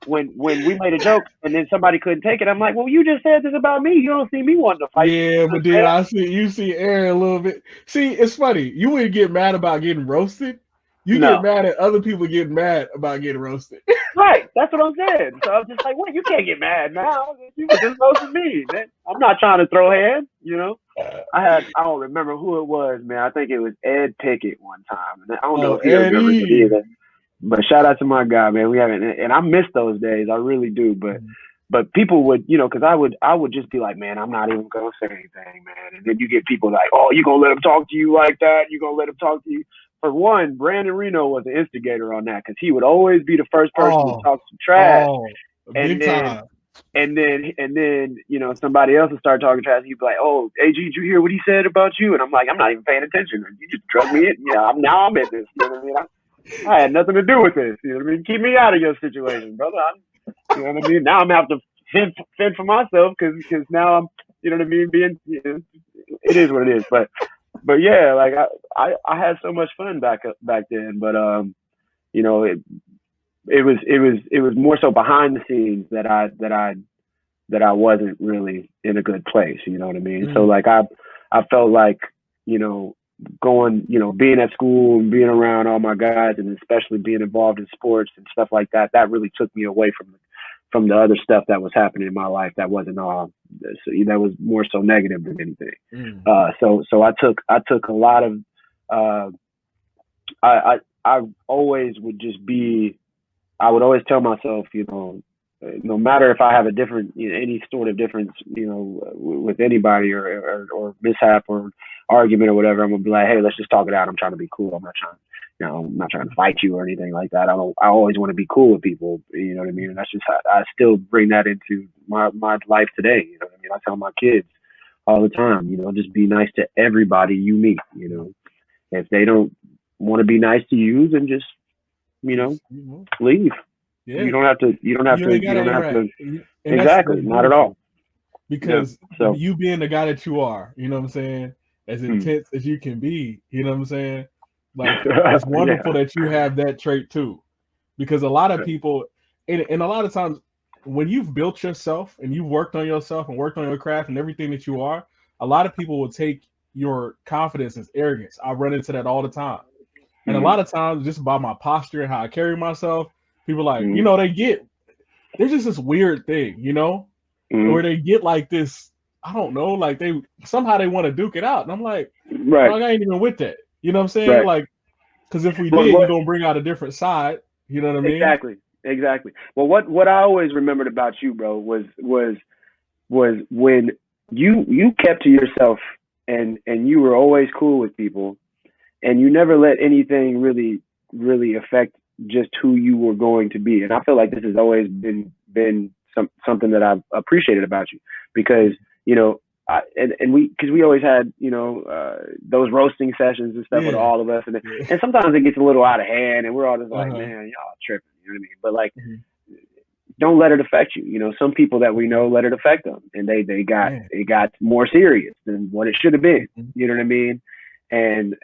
when we made a joke and then somebody couldn't take it, I'm like, well, you just said this about me. You don't see me wanting to fight. Yeah, but then you see Aaron a little bit. See, it's funny. You wouldn't get mad about getting roasted. You get mad at other people getting mad about getting roasted. Right. That's what I'm saying. So I was just like, well, you can't get mad now. You were just roasting me, man. I'm not trying to throw hands, you know. I don't remember who it was, man. I think it was Ed Pickett one time. I don't know if you remember it either. But shout out to my guy, man. We haven't, and I miss those days. I really do. But people would, you know, because I would just be like, man, I'm not even gonna say anything, man. And then you get people like, oh, you gonna let him talk to you like that? You gonna let him talk to you? For one, Brandon Reno was the instigator on that, because he would always be the first person to talk some trash. And then, you know, somebody else would start talking trash. He'd be like, oh, AG, did you hear what he said about you? And I'm like, I'm not even paying attention. You just drug me in. Yeah, I'm in this. You know what I mean? I had nothing to do with this. You know what I mean? Keep me out of your situation, brother. You know what I mean? Now I'm gonna have to fend for myself because now I'm, you know what I mean? It is what it is. But yeah, like I had so much fun back then. But you know, it was more so behind the scenes that I wasn't really in a good place. You know what I mean? So like I felt like, you know, going, you know, being at school and being around all my guys, and especially being involved in sports and stuff like that, that really took me away from the other stuff that was happening in my life that wasn't that was more so negative than anything. So I took a lot of I always would just be, I would always tell myself, you know, no matter if I have a different, you know, any sort of difference, you know, with anybody or mishap or argument or whatever, I'm gonna be like, hey, let's just talk it out. I'm trying to be cool. I'm not trying, you know, I'm not trying to fight you or anything like that. I always want to be cool with people. You know what I mean? And that's just how I still bring that into my life today. You know what I mean? I tell my kids all the time, you know, just be nice to everybody you meet. You know, if they don't want to be nice to you, then just, you know, leave. Yeah. You don't have to. Exactly. Not at all. Because you being the guy that you are, you know what I'm saying, as intense as you can be, you know what I'm saying. Like it's wonderful that you have that trait too, because a lot of people, and a lot of times, when you've built yourself and you've worked on yourself and worked on your craft and everything that you are, a lot of people will take your confidence as arrogance. I run into that all the time, and a lot of times just by my posture and how I carry myself. People like, you know, there's just this weird thing, you know, where they get like this, I don't know, like they want to duke it out. And I'm like, right, I ain't even with that. You know what I'm saying? Right. Like, because if we did, you're going to bring out a different side. You know what I mean? Exactly. Well, what I always remembered about you, bro, was when you kept to yourself and you were always cool with people and you never let anything really affect just who you were going to be. And I feel like this has always been something that I've appreciated about you, because, you know, because we always had, you know, those roasting sessions and stuff with all of us. And sometimes it gets a little out of hand and we're all just like, man, y'all tripping, you know what I mean? But like, don't let it affect you. You know, some people that we know let it affect them, and it got more serious than what it should have been. You know what I mean? And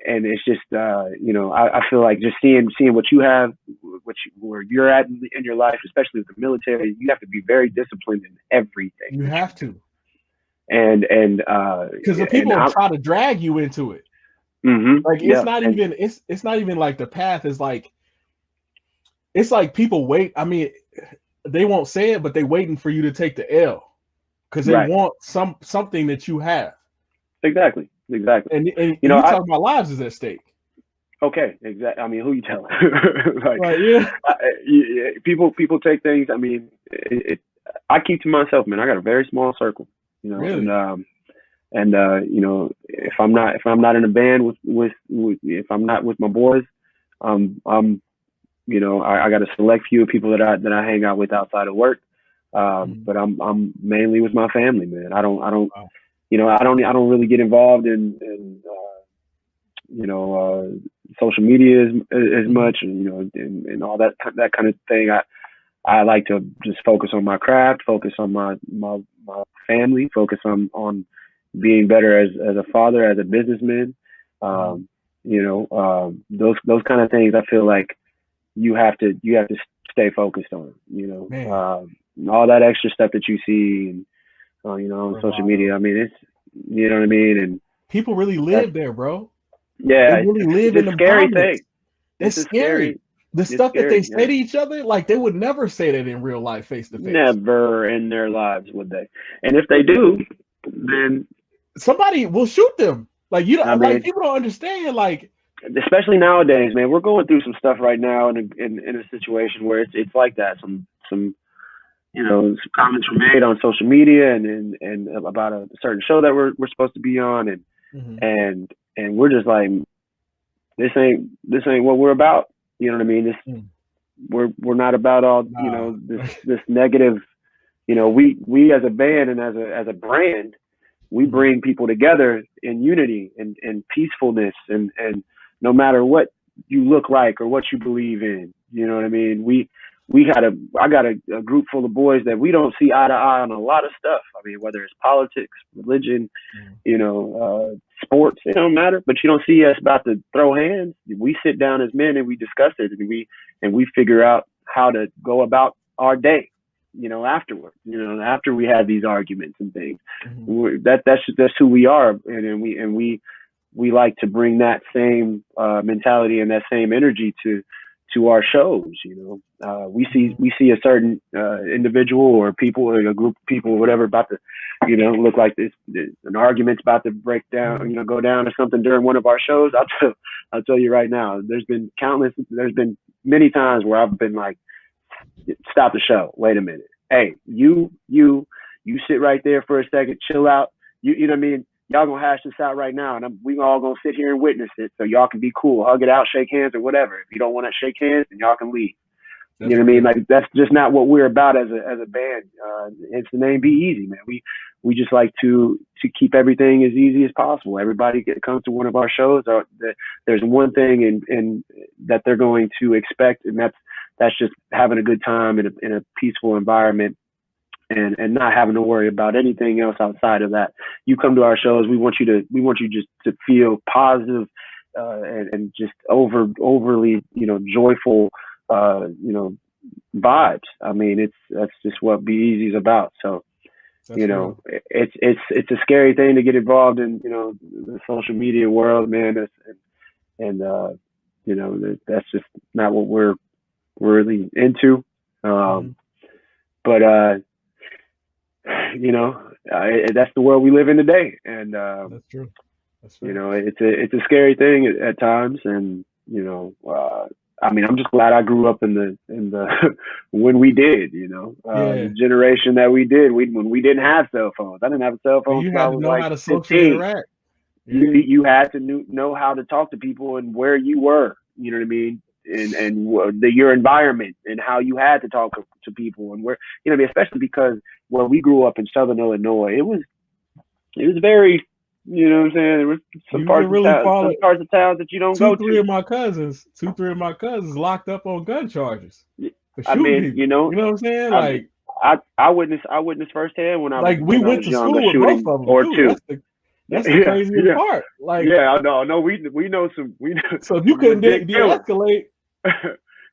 it's just, you know, I feel like just seeing what you have, where you're at in your life, especially with the military, you have to be very disciplined in everything. You have to. And because the people try to drag you into it. Like it's not even like the path is like, it's like people wait. I mean, they won't say it, but they waiting for you to take the L because they want something that you have. Exactly. And you know, talking about lives is at stake. Okay, exactly. I mean, who you telling? Like, people take things. I mean, I keep to myself, man. I got a very small circle, you know. Really? And you know, if I'm not in a band with if I'm not with my boys, I'm you know, I got a select few of people that I hang out with outside of work. But I'm mainly with my family, man. I don't. Wow. You know, I don't really get involved in you know, social media as much, and you know, and all that kind of thing. I like to just focus on my craft, focus on my family, focus on being better as a father, as a businessman. You know, those kind of things. I feel like you have to stay focused on. You know, all that extra stuff that you see and you know, on social media. I mean, it's, you know what I mean? And people really live there, bro. Yeah. They really live in the scary thing. It's scary. The stuff that they say to each other, like they would never say that in real life, face to face. Never in their lives would they. And if they do, then somebody will shoot them. Like, you don't, like, people don't understand, like, especially nowadays, man. We're going through some stuff right now in a situation where it's like that. Some you know, some comments were made on social media and about a certain show that we're supposed to be on, and we're just like, this ain't what we're about. You know what I mean? We're not about all, you know, this negative. You know, we as a band and as a brand, we bring people together in unity and peacefulness, and no matter what you look like or what you believe in, you know what I mean? I got a group full of boys that we don't see eye to eye on a lot of stuff. I mean, whether it's politics, religion, sports, it don't matter. But you don't see us about to throw hands. We sit down as men and we discuss it, and we figure out how to go about our day. Afterward, after we have these arguments and things, that's who we are, and we like to bring that same mentality and that same energy to our shows. We see a certain individual or people or a group of people or whatever about to look like an argument's about to break down, go down or something during one of our shows. I'll tell you right now, there's been many times where I've been like, stop the show, wait a minute, hey, you sit right there for a second, chill out, you know what I mean, y'all gonna hash this out right now, and we all gonna sit here and witness it, so y'all can be cool, hug it out, shake hands or whatever. If you don't want to shake hands, then y'all can leave. You know what I mean? Like, that's just not what we're about as a band. It's the name Be Easy, man. We just like to keep everything as easy as possible. Everybody comes to one of our shows, there's one thing in that they're going to expect, and that's just having a good time in a peaceful environment, and not having to worry about anything else outside of that. You come to our shows, we want you just to feel positive, and just overly, joyful, vibes. I mean, that's just what Be Easy is about. So, it's a scary thing to get involved in, the social media world, man. That's just not what we're really into. But that's the world we live in today, and that's true. It's a scary thing at times, and I mean, I'm just glad I grew up in the when we did, the generation that we did, when we didn't have cell phones. I didn't have a cell phone. You had to know how to socially interact. You had to know how to talk to people and where you were. You know what I mean? And your environment and how you had to talk to people, and where, especially because when we grew up in Southern Illinois, it was very, what I'm saying, there was some parts of town that you don't go to. Two, three of my cousins locked up on gun charges. I mean, you know what I'm saying? Like, I witnessed firsthand when I was, we went to school with both of them, or two. That's the craziest part. Like, no, we know some. So if you couldn't de-escalate,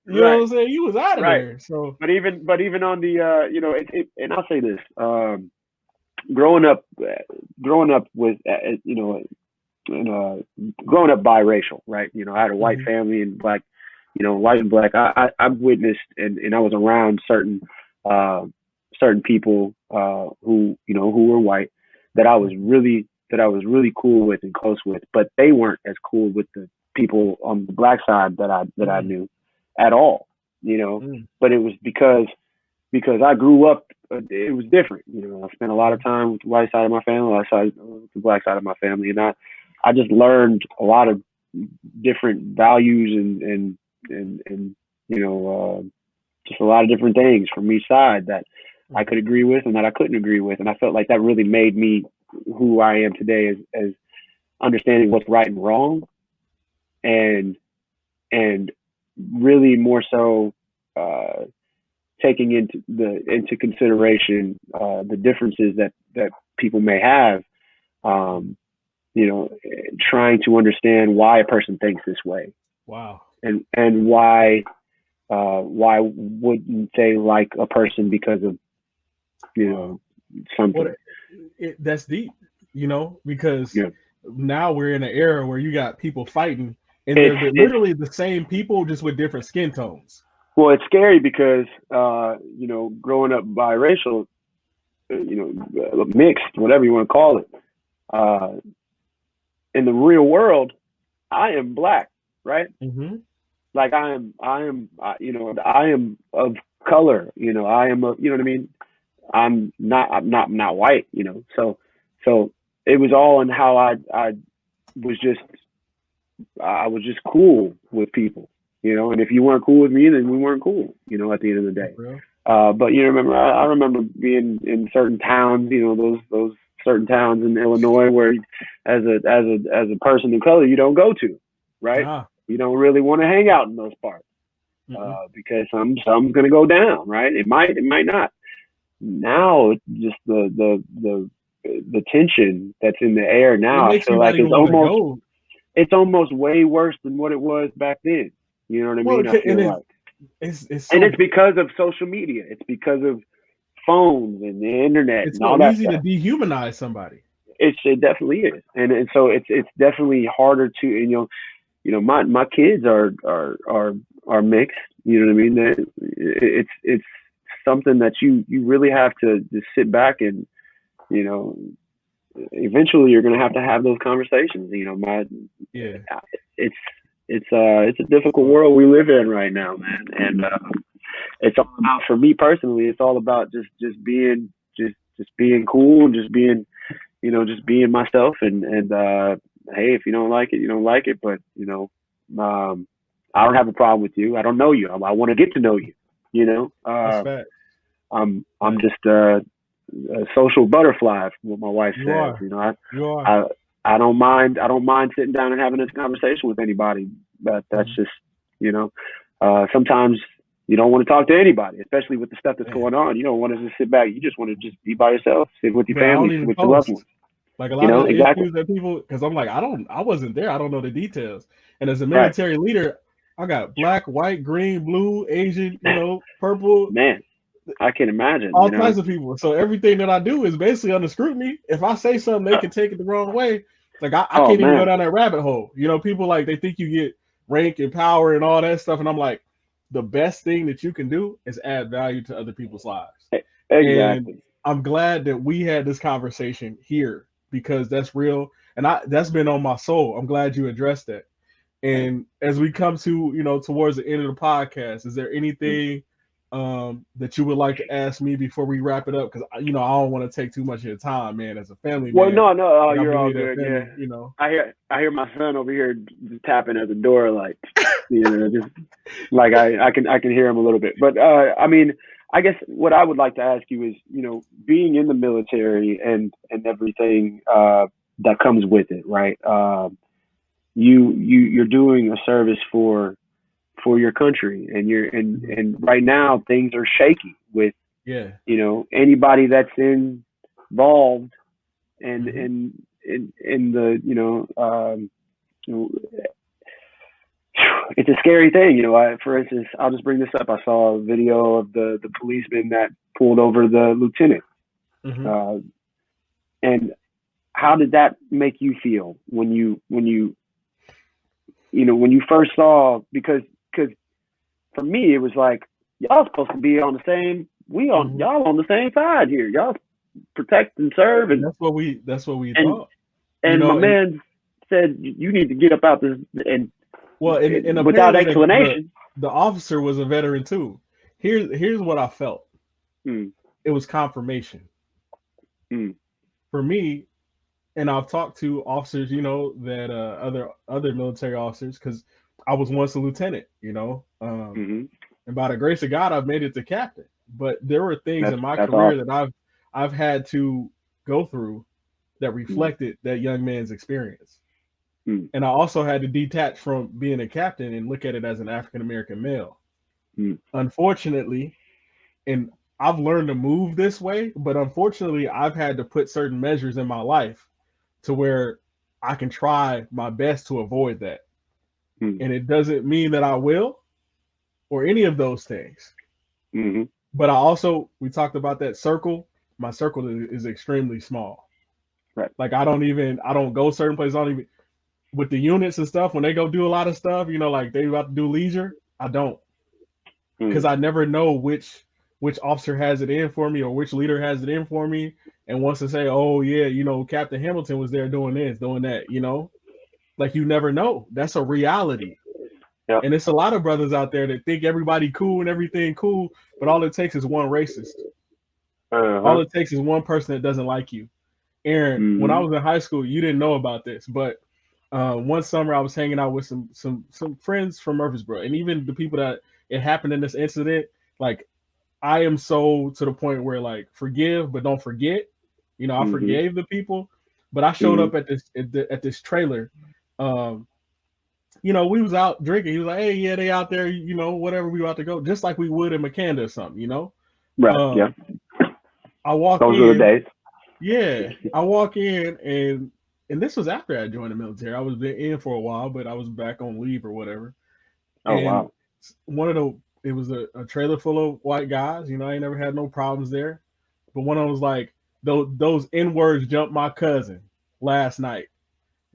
you know what I'm saying, you was out of there. So, but even on the and I'll say this, growing up with growing up biracial, right? I had a white family and black, white and black. I've witnessed and I was around certain people who were white that I was really cool with and close with, but they weren't as cool with the people on the black side that I knew at all, but it was because I grew up, it was different. I spent a lot of time with the white side of my family, a lot of time with the black side of my family, and I just learned a lot of different values and just a lot of different things from each side that I could agree with and that I couldn't agree with, and I felt like that really made me who I am today, as understanding what's right and wrong, and really more so taking into consideration the differences that people may have, trying to understand why a person thinks this way. Wow. And why wouldn't they like a person because of something. Well, that's deep, because now we're in an era where you got people fighting, and they're literally the same people, just with different skin tones. Well, it's scary because, growing up biracial, mixed, whatever you want to call it, in the real world, I am black, right? Mm-hmm. Like I am of color, I am you know what I mean? I'm not white, so it was all in how I was just cool with people, and if you weren't cool with me, then we weren't cool, at the end of the day. But I remember being in certain towns, those certain towns in Illinois where as a person of color, you don't go to, right? You don't really want to hang out in those parts. because something's going to go down, right? It might not. Now, just the tension that's in the air now, I feel like it's almost way worse than what it was back then. You know what I mean? I feel like it's because of social media. It's because of phones and the internet. It's and all so that easy stuff. to dehumanize somebody. It definitely is, and so it's definitely harder to, and my kids are mixed. You know what I mean? It's something that you really have to just sit back and, eventually you're going to have those conversations. It's a difficult world we live in right now, man, and it's all about, for me personally, it's all about just being cool and just being myself, and hey, if you don't like it, you don't like it, but I don't have a problem with you. I don't know you. I want to get to know you. That's fact. I'm just a social butterfly, what my wife says. I don't mind sitting down and having this conversation with anybody. But that's just, sometimes you don't want to talk to anybody, especially with the stuff that's going on. You don't want to just sit back. You just want to just be by yourself, sit with your family, sit with your loved ones. Like a lot of the issues that people, because I'm like, I wasn't there. I don't know the details. And as a military leader, I got black, white, green, blue, Asian, purple. Man, I can imagine. All kinds of people. So everything that I do is basically under scrutiny. If I say something, they can take it the wrong way. Like I can't even go down that rabbit hole. People like, they think you get rank and power and all that stuff. And I'm like, the best thing that you can do is add value to other people's lives. Exactly. And I'm glad that we had this conversation here, because that's real. And that's been on my soul. I'm glad you addressed that. And as we come to, towards the end of the podcast, is there anything that you would like to ask me before we wrap it up? Because, I don't want to take too much of your time, man, as a family man. Well, no, you're all good. Family, yeah. I hear my son over here tapping at the door, like, just like I can hear him a little bit. But I mean, I guess what I would like to ask you is, being in the military and everything that comes with it, right? You're doing a service for your country, and right now things are shaky with anybody that's involved and in the it's a scary thing. For instance, I'll just bring this up. I saw a video of the policeman that pulled over the lieutenant. And how did that make you feel when you first saw, because for me, it was like, y'all supposed to be on the same, y'all on the same side here. Y'all protect and serve. And that's what we thought. And my man said, you need to get up out this, and without explanation. The officer was a veteran too. Here's what I felt. It was confirmation. For me, and I've talked to officers, that other military officers, because I was once a lieutenant, and by the grace of God, I've made it to captain. But there were things in my career that I've had to go through that reflected that young man's experience. And I also had to detach from being a captain and look at it as an African-American male. Unfortunately, and I've learned to move this way, but unfortunately, I've had to put certain measures in my life to where I can try my best to avoid that. And it doesn't mean that I will or any of those things. But we talked about that circle. My circle is extremely small. Right. Like I don't go certain places. I don't even, with the units and stuff, when they go do a lot of stuff, like they about to do leisure, I don't. Because I never know which officer has it in for me or which leader has it in for me and wants to say, oh yeah, Captain Hamilton was there doing this, doing that, like you never know. That's a reality. Yep. And it's a lot of brothers out there that think everybody cool and everything cool, but all it takes is one racist. All it takes is one person that doesn't like you. Aaron, when I was in high school, you didn't know about this, but one summer I was hanging out with some friends from Murfreesboro, and even the people that it happened in this incident, like I am so to the point where like forgive but don't forget. I forgave the people, but I showed up at this trailer you know, we was out drinking. He was like, hey, yeah, they out there, you know, whatever, we about to go, just like we would in McCanda or something, you know. Right. Yeah. Um, I walk Those were the in, days. yeah, I walk in, and this was after I joined the military. I was been in for a while, but I was back on leave or whatever. Oh And wow. one of the it was a trailer full of white guys. You know, I ain't never had no problems there. But one of them was like, those N words jumped my cousin last night.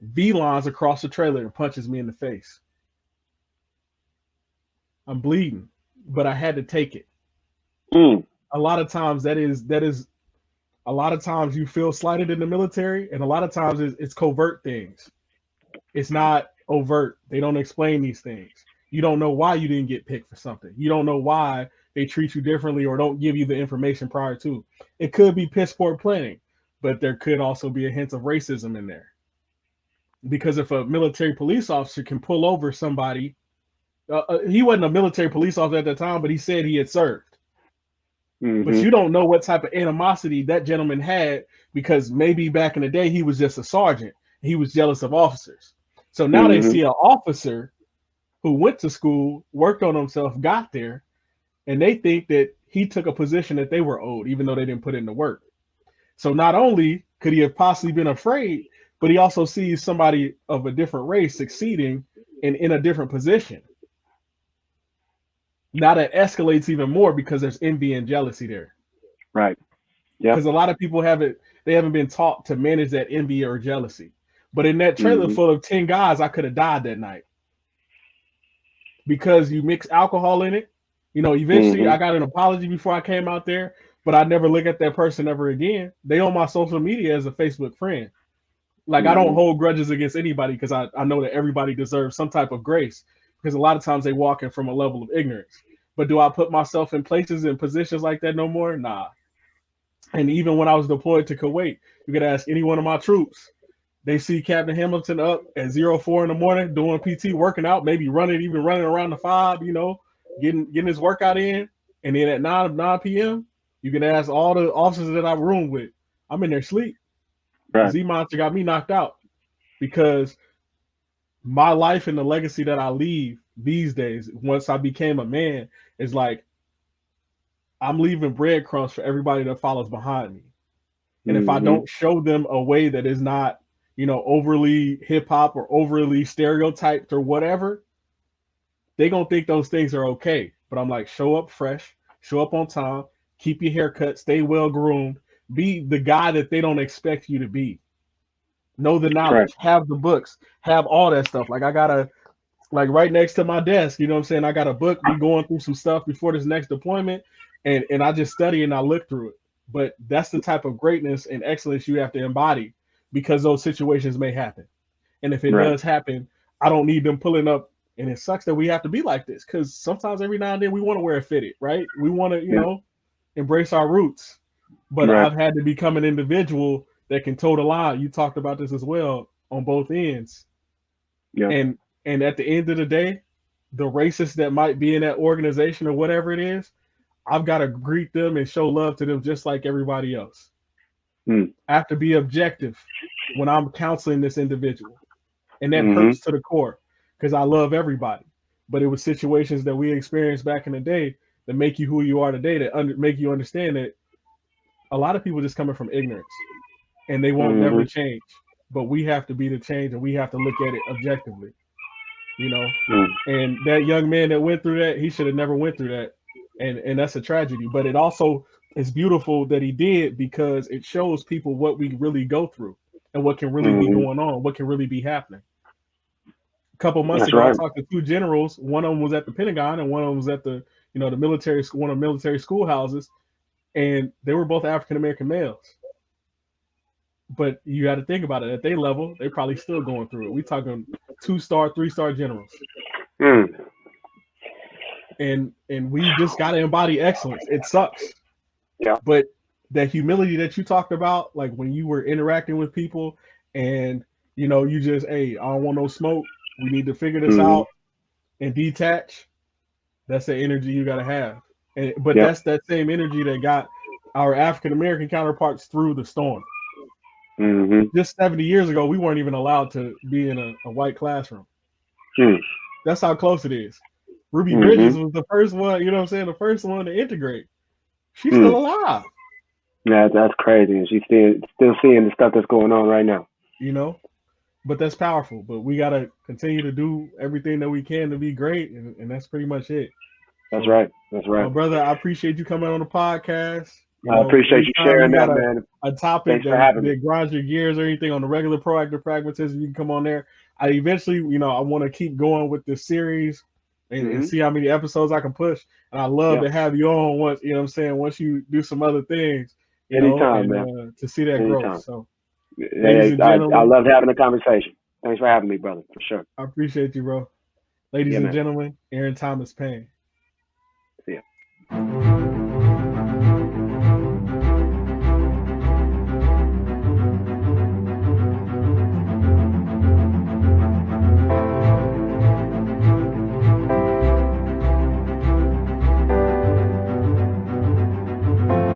V lines across the trailer and punches me in the face. I'm bleeding, but I had to take it. Mm. A lot of times that is a lot of times you feel slighted in the military, and a lot of times it's covert things. It's not overt. They don't explain these things. You don't know why you didn't get picked for something. You don't know why they treat you differently or don't give you the information prior to. It could be piss poor planning, but there could also be a hint of racism in there. Because if a military police officer can pull over somebody, he wasn't a military police officer at the time, but he said he had served. But Mm-hmm. you don't know what type of animosity that gentleman had because maybe back in the day he was just a sergeant. He was jealous of officers. So now they Mm-hmm. see an officer who went to school, worked on himself, got there, and they think that he took a position that they were owed, even though they didn't put in the work. So not only could he have possibly been afraid, but he also sees somebody of a different race succeeding and in a different position. Now that escalates even more because there's envy and jealousy there. Right. Yep. Because a lot of people haven't been taught to manage that envy or jealousy. But in that trailer Mm-hmm. full of 10 guys, I could have died that night because you mix alcohol in it. You know, eventually Mm-hmm. I got an apology before I came out there, but I never look at that person ever again. They on my social media as a Facebook friend. Like I don't Mm-hmm. hold grudges against anybody because I know that everybody deserves some type of grace because a lot of times they walk in from a level of ignorance. But do I put myself in places and positions like that no more? Nah. And even when I was deployed to Kuwait, you could ask any one of my troops. They see Captain Hamilton up at 04 in the morning doing PT, working out, maybe even running around the 5, you know, getting his workout in. And then at 9 p.m., you can ask all the officers that I roomed with. I'm in their sleep. Right. Z Monster got me knocked out because my life and the legacy that I leave these days, once I became a man, is like I'm leaving breadcrumbs for everybody that follows behind me. And if I Mm-hmm. don't show them a way that is not, you know, overly hip hop or overly stereotyped or whatever, they gonna think those things are okay. But I'm like, show up fresh, show up on time, keep your hair cut, stay well groomed, be the guy that they don't expect you to be. Know the Right. knowledge, have the books, have all that stuff. Like I gotta like right next to my desk, you know what I'm saying? I got a book, we going through some stuff before this next deployment, and I just study and I look through it. But that's the type of greatness and excellence you have to embody because those situations may happen. And if it Right. does happen, I don't need them pulling up. And it sucks that we have to be like this because sometimes every now and then we want to wear a fitted, right? We want to, you Yeah. know, embrace our roots. But Right. I've had to become an individual that can toe the line. You talked about this as well on both ends. Yeah. And at the end of the day, the racists that might be in that organization or whatever it is, I've got to greet them and show love to them just like everybody else. Mm. I have to be objective when I'm counseling this individual. And that Mm-hmm. hurts to the core because I love everybody. But it was situations that we experienced back in the day that make you who you are today, that make you understand that a lot of people just coming from ignorance and they won't Mm-hmm. never change. But we have to be the change and we have to look at it objectively, you know. Mm. And that young man that went through that, he should have never went through that. And that's a tragedy. But it also is beautiful that he did because it shows people what we really go through and what can really be Mm-hmm. going on, what can really be happening. A couple months That's ago, I right. talked to two generals. One of them was at the Pentagon, and one of them was at the, you know, the military school, one of the military schoolhouses, and they were both African American males. But you got to think about it. At their level, they probably still going through it. We talking 2-star, 3-star generals, Mm. and we just got to embody excellence. It sucks, Yeah. but that humility that you talked about, like when you were interacting with people, and you know, you just, hey, I don't want no smoke. We need to figure this Mm-hmm. out and detach. That's the energy you got to have. But Yep. that's that same energy that got our African American counterparts through the storm. Mm-hmm. Just 70 years ago, we weren't even allowed to be in a white classroom. That's how close it is. Ruby Mhm. Bridges was the first one, you know what I'm saying, the first one to integrate. She's still alive. Yeah, that's crazy. And she's still seeing the stuff that's going on right now. You know, but that's powerful. But we gotta continue to do everything that we can to be great, and that's pretty much it. That's So, right. That's right. brother, I appreciate you coming on the podcast. You I know, appreciate you anytime sharing you got that, man. a topic Thanks for having me. that grinds your gears or anything on the regular proactive pragmatism, you can come on there. I eventually, you know, I want to keep going with this series and see how many episodes I can push. And I love to have you on once, you know what I'm saying, once you do some other things, you Anytime, know, man. and to see that growth. So, Hey, I loved having a conversation. Thanks for having me, brother, for sure. I appreciate you, bro. Ladies and man. gentlemen, Aaron Thomas Payne. See ya.